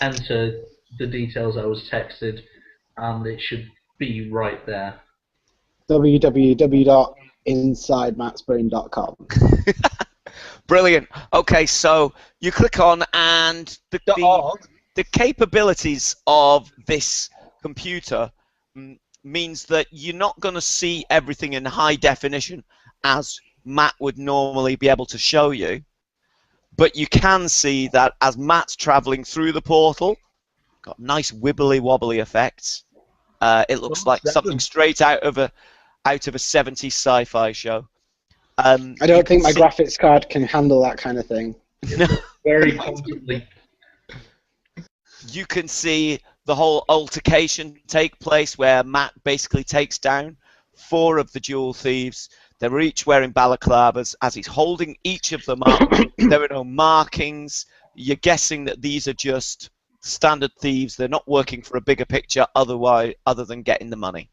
enter the details I was texted, and it should be right there. www.insidematsbrain.com. Brilliant. Okay, so you click on and the capabilities of this computer means that you're not going to see everything in high definition as Matt would normally be able to show you, but you can see that as Matt's traveling through the portal, got nice wibbly wobbly effects. It looks like something straight out of a 70s sci-fi show. I don't think my graphics card can handle that kind of thing. Very constantly. You can see the whole altercation take place where Matt basically takes down 4 of the jewel thieves. They're each wearing balaclavas. As he's holding each of them up, there are no markings. You're guessing that these are just standard thieves. They're not working for a bigger picture other than getting the money.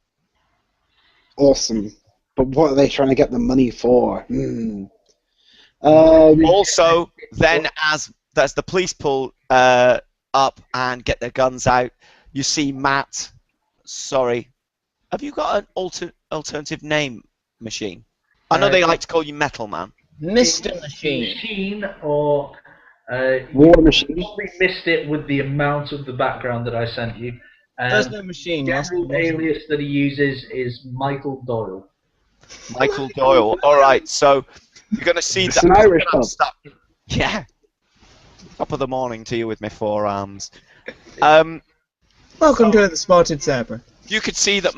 Awesome. But what are they trying to get the money for? Also, then as the police pull up and get their guns out, you see Matt. Sorry, have you got an alternative name, Machine? I know they like to call you Metal Man. Mr. Machine. Machine or War you Machine. probably missed it with the amount of the background that I sent you. There's no machine. The Last general name wasn't. alias that he uses is Michael Doyle. Michael Doyle. All right, so you're going to see It's that. an Irish pub. Yeah. Top of the morning to you with my forearms. Welcome to the Spotted Zebra. You could see that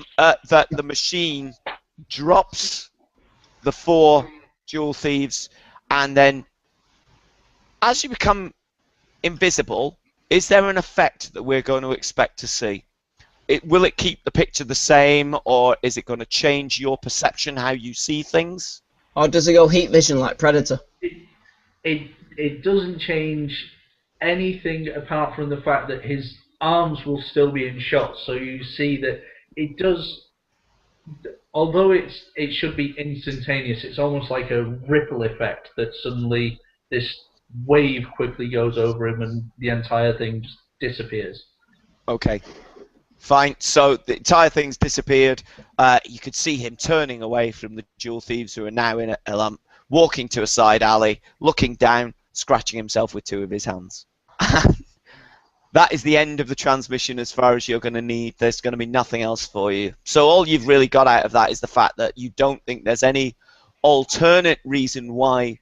that the machine drops the 4 jewel thieves, and then as you become invisible, is there an effect that we're going to expect to see? will it keep the picture the same, or is it going to change your perception, how you see things? Or does it go heat vision like Predator? It doesn't change anything apart from the fact that his arms will still be in shot. So you see that it does, although it should be instantaneous, it's almost like a ripple effect that suddenly this wave quickly goes over him and the entire thing just disappears. Okay. Fine. So the entire thing's disappeared. You could see him turning away from the jewel thieves, who are now in a lump, walking to a side alley, looking down, scratching himself with two of his hands. That is the end of the transmission as far as you're going to need. There's going to be nothing else for you. So all you've really got out of that is the fact that you don't think there's any alternate reason why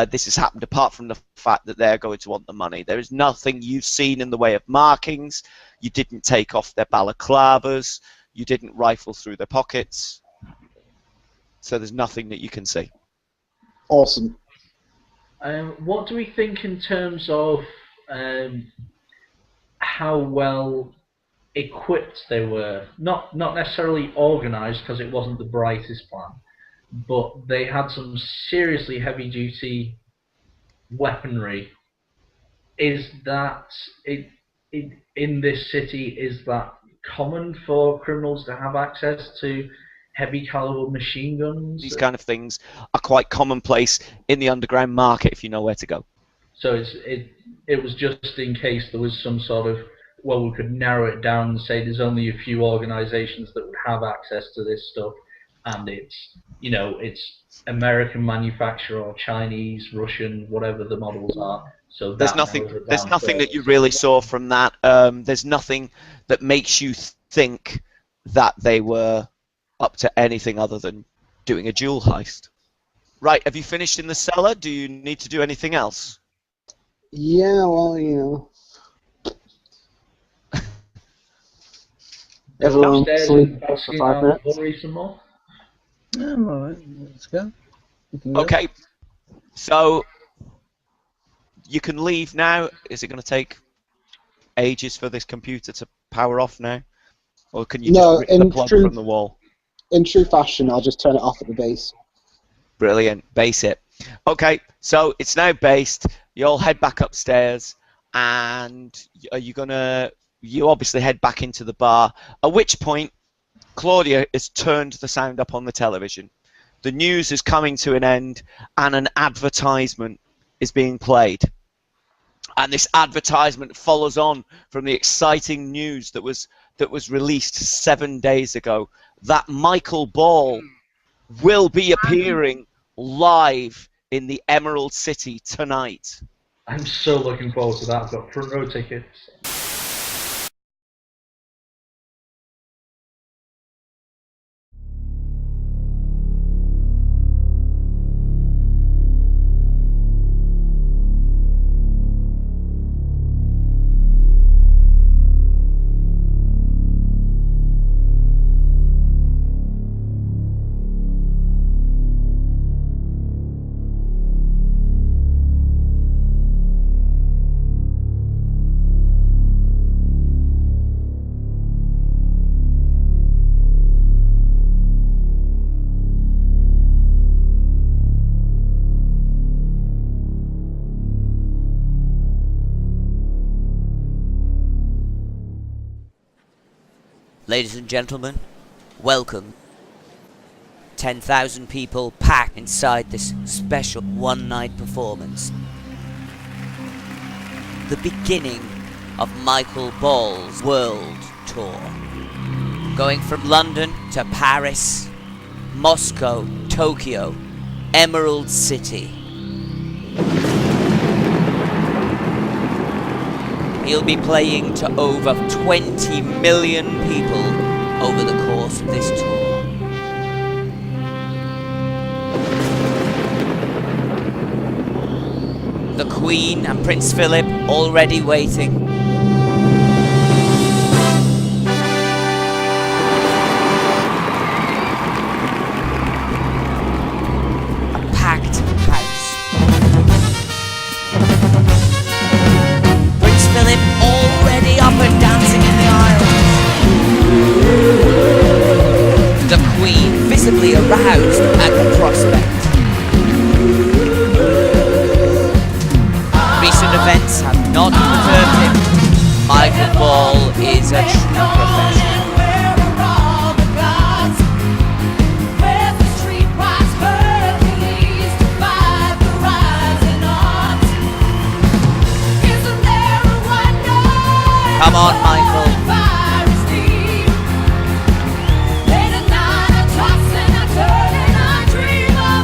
this has happened, apart from the fact that they're going to want the money. There is nothing you've seen in the way of markings. You didn't take off their balaclavas. You didn't rifle through their pockets. So there's nothing that you can see. Awesome. What do we think in terms of how well equipped they were? Not necessarily organised, because it wasn't the brightest plan, but they had some seriously heavy-duty weaponry. Is that in this city? Is that common for criminals to have access to heavy caliber machine guns? These kind of things are quite commonplace in the underground market if you know where to go. So it was just in case there was some sort of, well, we could narrow it down and say there's only a few organizations that would have access to this stuff, and it's American manufacturer or Chinese, Russian, whatever the models are. So there's nothing that you really saw from that. There's nothing that makes you think that they were up to anything other than doing a jewel heist. Right, have you finished in the cellar? Do you need to do anything else? Yeah, well, everyone sleep for 5 minutes. Some more? Yeah, I'm alright. Let's go. Okay, so you can leave now. Is it going to take ages for this computer to power off now? Or can you just rip the plug from the wall? In true fashion, I'll just turn it off at the base. Brilliant. Base it. Okay, so it's now based. You all head back upstairs, and are you gonna? You obviously head back into the bar. At which point, Claudia has turned the sound up on the television. The news is coming to an end, and an advertisement is being played. And this advertisement follows on from the exciting news that was released 7 days ago, that Michael Ball will be appearing live in the Emerald City tonight. I'm so looking forward to that. I've got front row tickets. Ladies and gentlemen, welcome. 10,000 people packed inside this special one-night performance. The beginning of Michael Ball's world tour. Going from London to Paris, Moscow, Tokyo, Emerald City. He'll be playing to over 20 million people over the course of this tour. The Queen and Prince Philip already waiting. A packed house. Philip already up and dancing in the aisles. Come on, Michael.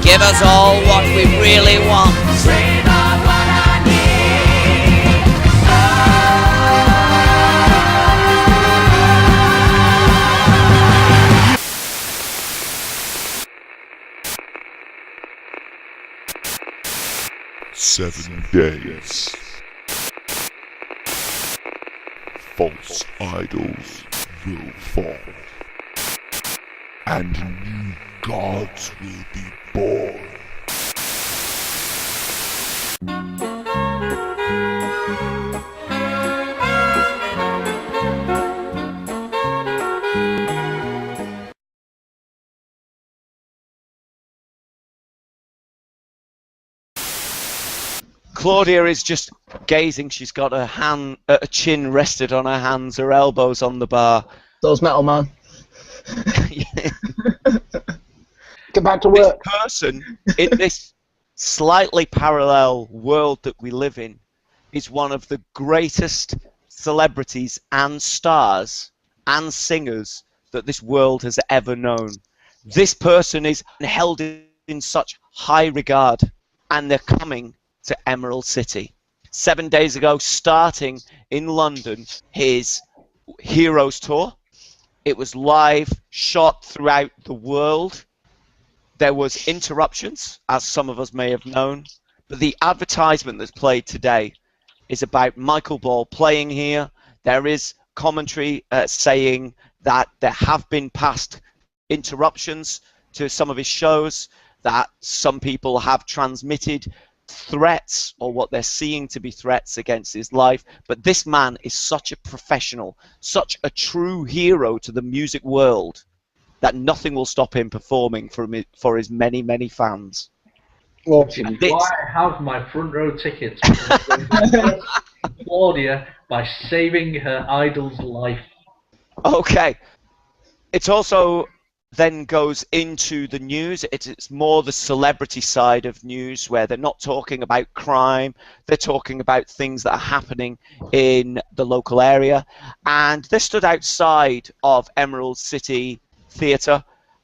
Give us all what we really want. 7 days. False idols will fall, and new gods will be born. Claudia is just gazing. She's got her chin rested on her hands, her elbows on the bar. Those metal man. Get back to This work. person in this slightly parallel world that we live in is one of the greatest celebrities and stars and singers that this world has ever known. This person is held in such high regard, and they're coming to Emerald City. 7 days ago, starting in London, his Heroes Tour. It was live, shot throughout the world. There was interruptions, as some of us may have known, but the advertisement that's played today is about Michael Ball playing here. There is commentary saying that there have been past interruptions to some of his shows, that some people have transmitted threats or what they're seeing to be threats against his life. But this man is such a professional, such a true hero to the music world, that nothing will stop him performing for his many, many fans. Well, Why I have my front row tickets? Claudia by saving her idol's life. Okay. It also then goes into the news. It's more the celebrity side of news, where they're not talking about crime, they're talking about things that are happening in the local area. And they stood outside of Emerald City Theatre,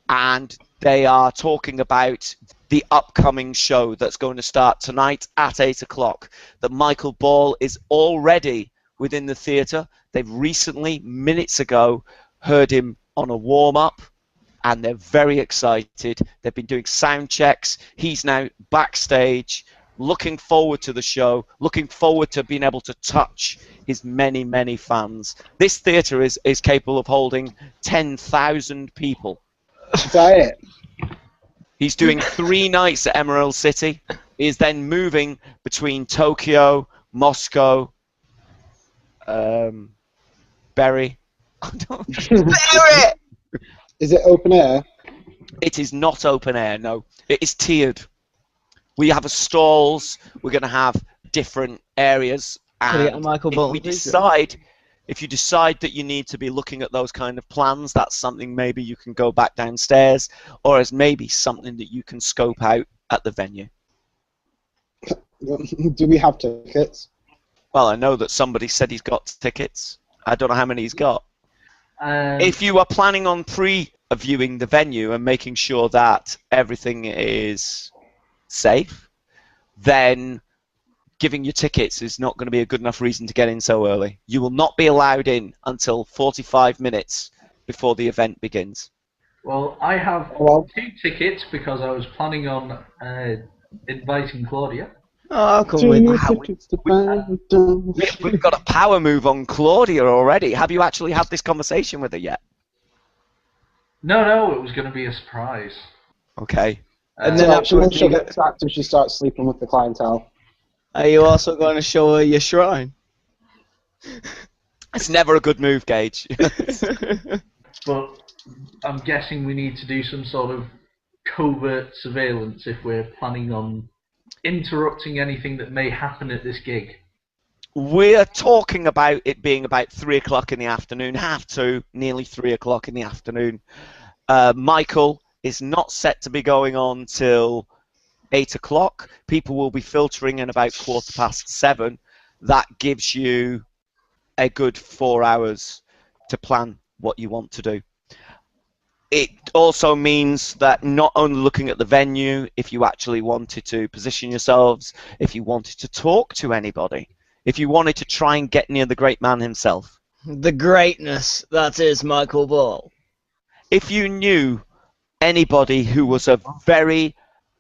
and they are talking about the upcoming show that's going to start tonight at 8 o'clock. That Michael Ball is already within the theatre. They've recently, minutes ago, heard him on a warm-up, and they're very excited. They've been doing sound checks. He's now backstage, looking forward to the show, looking forward to being able to touch his many, many fans. This theatre is capable of holding 10,000 people. is that it? He's doing 3 nights at Emerald City. He is then moving between Tokyo, Moscow, Berry. Barry! Is it open air? It is not open air, no. It is tiered. We have stalls. We're going to have different areas. Can I get a And Michael if Bolton we picture? if you decide that you need to be looking at those kind of plans, that's something maybe you can go back downstairs, or as maybe something that you can scope out at the venue. Do we have tickets? Well, I know that somebody said he's got tickets. I don't know how many he's got. If you are planning on pre-viewing the venue and making sure that everything is safe, then giving you tickets is not going to be a good enough reason to get in so early. You will not be allowed in until 45 minutes before the event begins. Well, I have Well, 2 tickets because I was planning on inviting Claudia. Oh, I'll come with you. tickets to Paddington. We've got a power move on Claudia already. Have you actually had this conversation with her yet? No, it was going to be a surprise. Okay. And So then she won't afterwards, she'll get sacked if she starts sleeping with the clientele. are you also going to show her your shrine? It's never a good move, Gage. But I'm guessing we need to do some sort of covert surveillance if we're planning on interrupting anything that may happen at this gig. We're talking about it being about 3 o'clock in the afternoon, half 2, nearly 3 o'clock in the afternoon. Michael is not set to be going on till 8 o'clock. People will be filtering in about 7:15. That gives you a good 4 hours to plan what you want to do. It also means that not only looking at the venue, if you actually wanted to position yourselves, if you wanted to talk to anybody, if you wanted to try and get near the great man himself. The greatness that is Michael Ball. If you knew anybody who was a very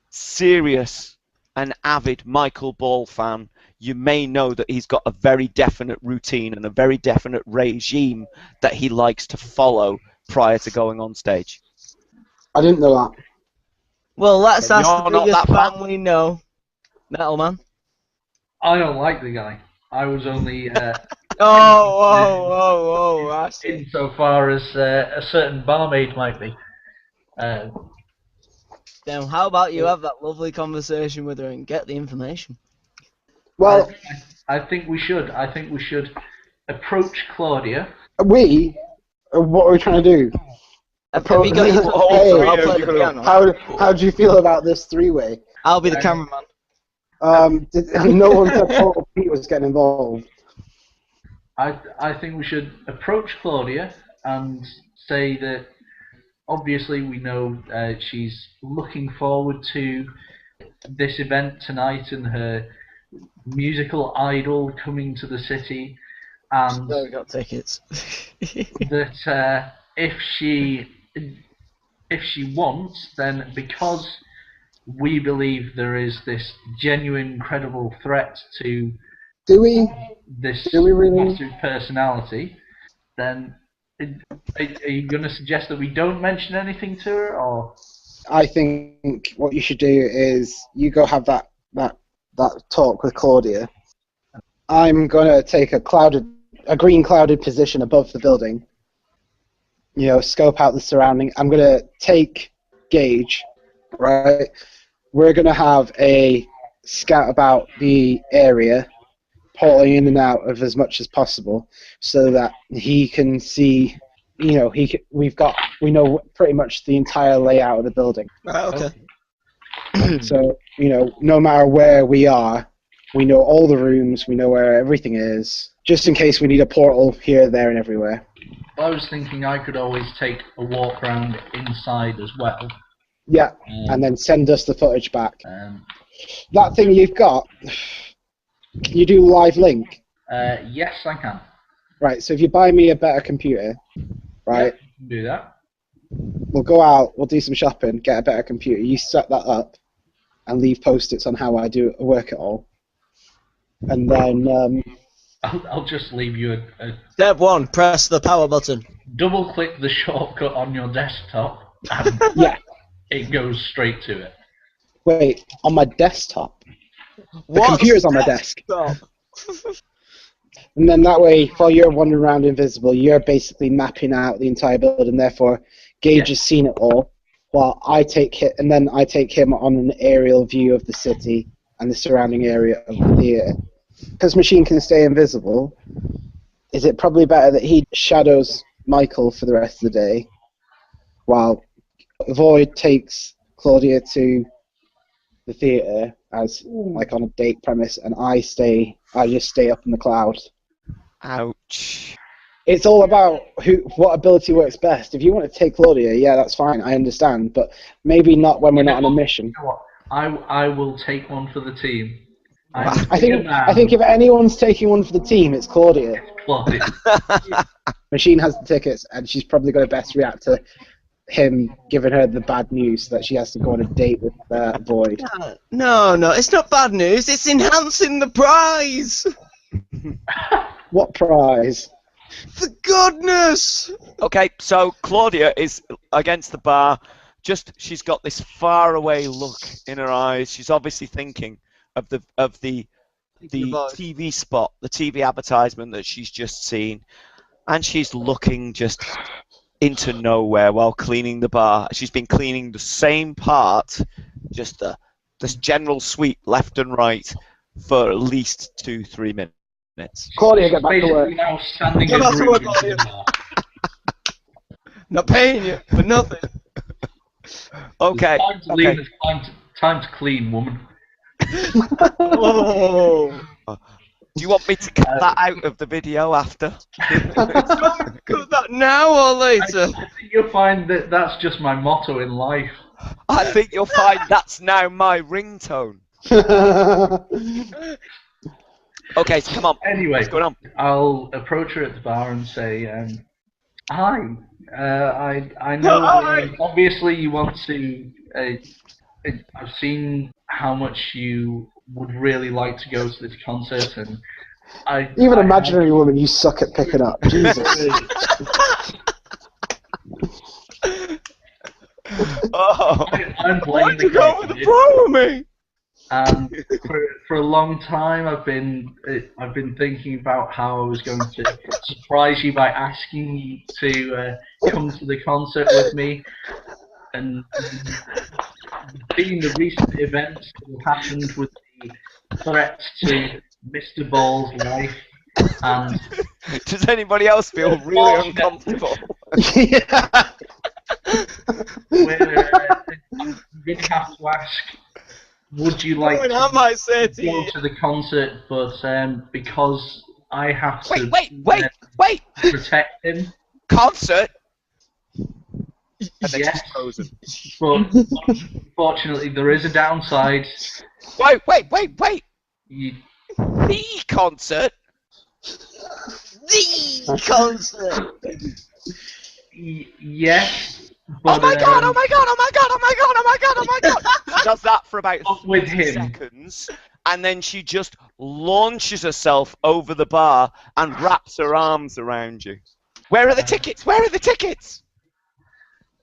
serious and avid Michael Ball fan, you may know that he's got a very definite routine and a very definite regime that he likes to follow prior to going on stage. I didn't know that. Well, let's You're ask the not biggest that fan we know. Metalman. I don't like the guy. I was only Oh, I see. insofar as a certain barmaid might be. Then how about you have that lovely conversation with her and get the information? Well, I think we should. I think we should approach Claudia. what are we trying to do? Have you got your Hey, I'll play the piano. how do you feel about this three-way? I'll be the cameraman. No one said Paul Pete was getting involved. I think we should approach Claudia and say that obviously we know she's looking forward to this event tonight and her musical idol coming to the city, and No, we got tickets. that if she wants, then because we believe there is this genuine, credible threat to Do we? this Do we really? massive personality, then are you going to suggest that we don't mention anything to her, or? I think what you should do is you go have that talk with Claudia. I'm gonna take a green clouded position above the building. You know, scope out the surrounding. I'm gonna take Gage, right? We're gonna have a scout about the area, porting in and out of as much as possible, so that he can see. You know, we know pretty much the entire layout of the building. Right, okay. So, you know, no matter where we are, we know all the rooms, we know where everything is, just in case we need a portal here, there, and everywhere. I was thinking I could always take a walk around inside as well. Yeah, and then send us the footage back. Um, That thing you've got, can you do live link? yes, I can. Right, so if you buy me a better computer, right, Yep, do that. we'll go out, we'll do some shopping, get a better computer, you set that up, and leave post-its on how I work it all. And then, I'll just leave you a Step 1, press the power button. double-click the shortcut on your desktop, and yeah, it goes straight to it. wait, on my desktop? The What's computer's on my desk. desktop? And then that way, while you're wandering around invisible, you're basically mapping out the entire building. Therefore, Gage has seen it all, while I take him on an aerial view of the city and the surrounding area of the theatre. Because Machine can stay invisible, is it probably better that he shadows Michael for the rest of the day, while Void takes Claudia to the theatre as like on a date premise, and I just stay up in the clouds. Ouch. It's all about what ability works best. If you want to take Claudia, yeah, that's fine, I understand, but maybe not when we're not on a mission. You know what? I will take one for the team. I think if anyone's taking one for the team, it's Claudia. Claudia. Machine has the tickets, and she's probably going to best react to him giving her the bad news that she has to go on a date with Void. No, it's not bad news. It's enhancing the prize. What prize? For goodness! Okay, so Claudia is against the bar. She's got this faraway look in her eyes. She's obviously thinking of the TV spot, the TV advertisement that she's just seen, and she's looking just into nowhere while cleaning the bar. She's been cleaning the same part, just this general sweep left and right, for at least 2-3 minutes. Claudia, get back to work. Basically now standing Get back as to work, Ruben. Not paying you for nothing. Okay. Time to leave. It's time to clean, woman. Whoa. Do you want me to cut that out of the video after? Cut that now or later? I think you'll find that that's just my motto in life. I think you'll find that's now my ringtone. Okay, so come on. Anyway, What's going on? I'll approach her at the bar and say, "Hi, I know obviously you want to. I've seen how much you would really like to go to this concert, and Even imaginary woman, you suck at picking up. Jesus. Oh, I'm why'd playing you go with the pro with me? For a long time, I've been thinking about how I was going to surprise you by asking you to come to the concert with me, and being the recent events that happened with the threats to Mr. Ball's life, and Does anybody else feel really uncomfortable? Yeah. I'm going to have to ask, would you like I might say to go you. to the concert, but because I have to Wait! protect him, Concert? And then yes, she's frozen. but unfortunately there is a downside. Wait! You, The concert? The concert. yes, but Oh my god! She does that for about with 30 him. seconds, and then she just launches herself over the bar and wraps her arms around you. Where are the tickets? Where are the tickets?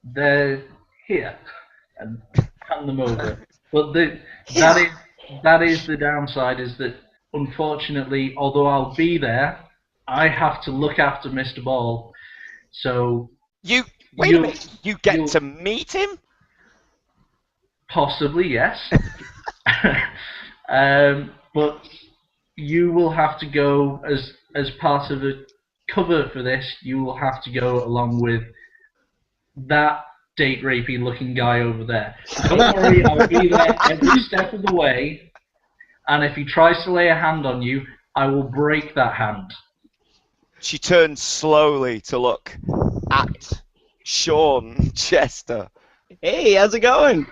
They're here, and hand them over. But that is the downside, is that unfortunately, although I'll be there, I have to look after Mr. Ball. So Wait a minute. You get to meet him? possibly, yes. But you will have to go as part of the cover for this. You will have to go along with that date rapey looking guy over there. Don't worry, I'll be there every step of the way. And if he tries to lay a hand on you, I will break that hand. She turns slowly to look at Sean Chester, Hey, how's it going?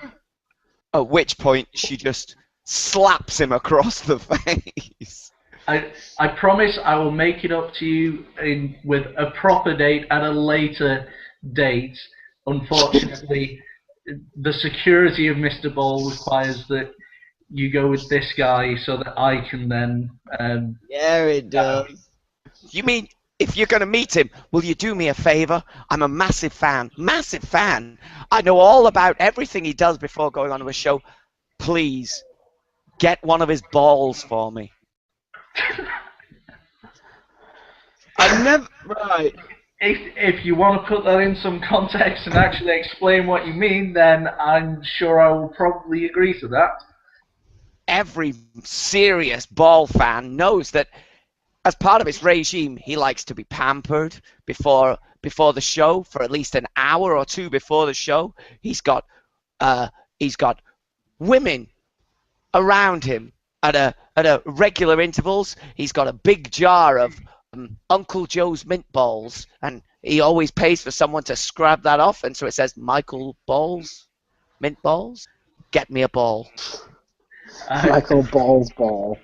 at which point she just slaps him across the face. I promise I will make it up to you with a proper date at a later date. Unfortunately, the security of Mr. Ball requires that you go with this guy so that I can then... Yeah, it does. You mean, if you're going to meet him, will you do me a favour? I'm a massive fan. Massive fan. I know all about everything he does before going on to a show. Please, get one of his balls for me. I've never... Right. If you want to put that in some context and actually explain what you mean, then I'm sure I will probably agree to that. Every serious ball fan knows that as part of his regime, he likes to be pampered before the show for at least an hour or two before the show. He's got women around him at regular intervals. He's got a big jar of Uncle Joe's mint balls, and he always pays for someone to scrub that off, and so it says Michael Balls, mint balls. Get me a ball. Michael Ball's ball.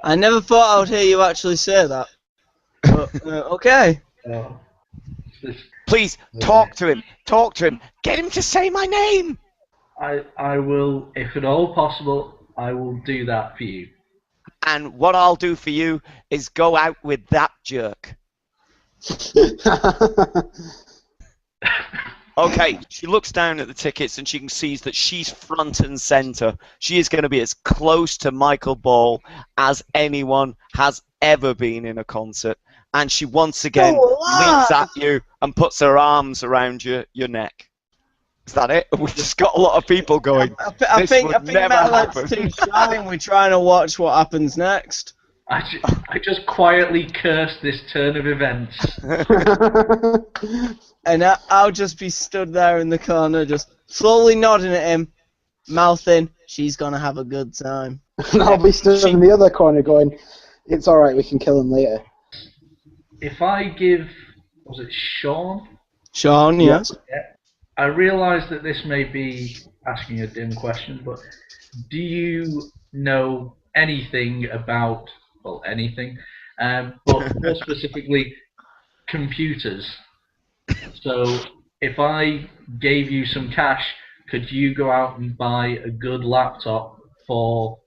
I never thought I would hear you actually say that. But, okay. Please talk to him. Talk to him. Get him to say my name. I will, if at all possible, I will do that for you. And what I'll do for you is go out with that jerk. Okay, she looks down at the tickets and she can see that she's front and center. She is going to be as close to Michael Ball as anyone has ever been in a concert. And she once again leaps at you and puts her arms around your neck. Is that it? We've just got a lot of people going. I think never Metalhead's happen. too shy and we're trying to watch what happens next. I just quietly curse this turn of events. And I'll just be stood there in the corner, just slowly nodding at him, mouthing, she's gonna have a good time. And I'll be stood in the other corner going, it's alright, we can kill him later. If I give, was it Sean? Sean, yes. Yeah. I realise that this may be asking a dim question, but do you know anything about, well, anything, but more specifically, computers? So if I gave you some cash, could you go out and buy a good laptop for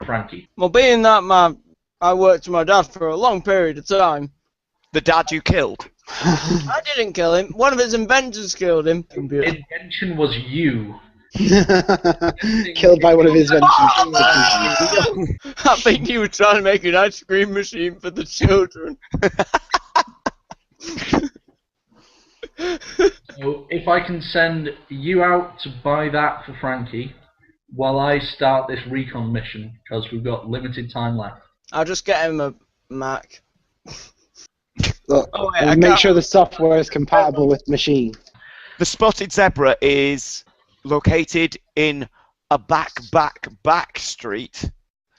Frankie? Well, being that I worked with my dad for a long period of time. The dad you killed. I didn't kill him. One of his inventors killed him. Invention was you. Killed by one of his inventions. I think he was trying to make an ice cream machine for the children. So if I can send you out to buy that for Frankie, while I start this recon mission, because we've got limited time left. I'll just get him a Mac. Look, Oh, wait, we'll make sure the software is compatible with the machine. The Spotted Zebra is located in a back street.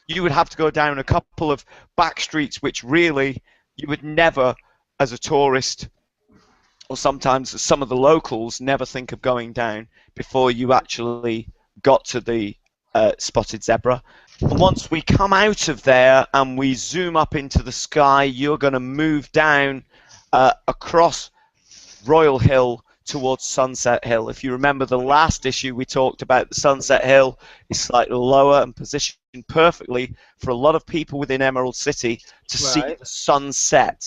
You would have to go down a couple of back streets which really you would never, as a tourist, or sometimes some of the locals, never think of going down before you actually got to the Spotted Zebra. And once we come out of there and we zoom up into the sky, you're going to move down across Royal Hill towards Sunset Hill. If you remember the last issue, we talked about the Sunset Hill is slightly lower and positioned perfectly for a lot of people within Emerald City to see the sunset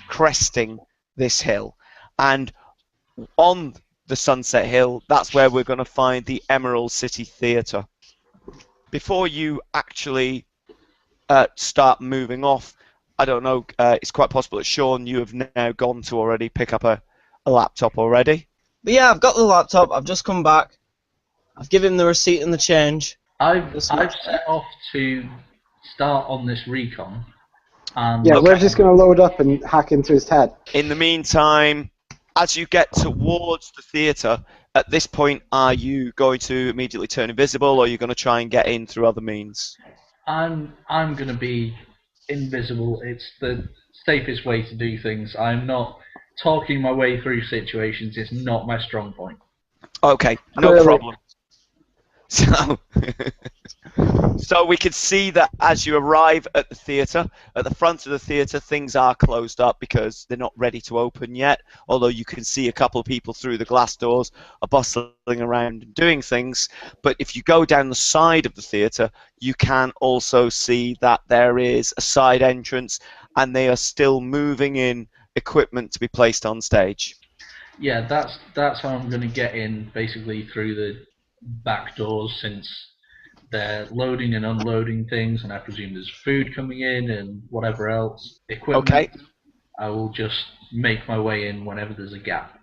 cresting this hill. And on the Sunset Hill, that's where we're going to find the Emerald City Theatre. Before you actually start moving off, I don't know, it's quite possible that Sean, you have now gone to already pick up a laptop already. But yeah, I've got the laptop. I've just come back. I've given him the receipt and the change. I've set off to start on this recon. Yeah, we're just going to load up and hack into his head. In the meantime, as you get towards the theatre, at this point, are you going to immediately turn invisible, or are you going to try and get in through other means? I'm going to be invisible. It's the safest way to do things. I'm not talking my way through situations. It's not my strong point. Okay, no problem. So we can see that as you arrive at the theatre, at the front of the theatre, things are closed up because they're not ready to open yet, although you can see a couple of people through the glass doors are bustling around and doing things. But if you go down the side of the theatre, you can also see that there is a side entrance and they are still moving in equipment to be placed on stage. Yeah, that's how I'm going to get in, basically through the back doors, since they're loading and unloading things, and I presume there's food coming in and whatever else equipment. Okay. I will just make my way in whenever there's a gap.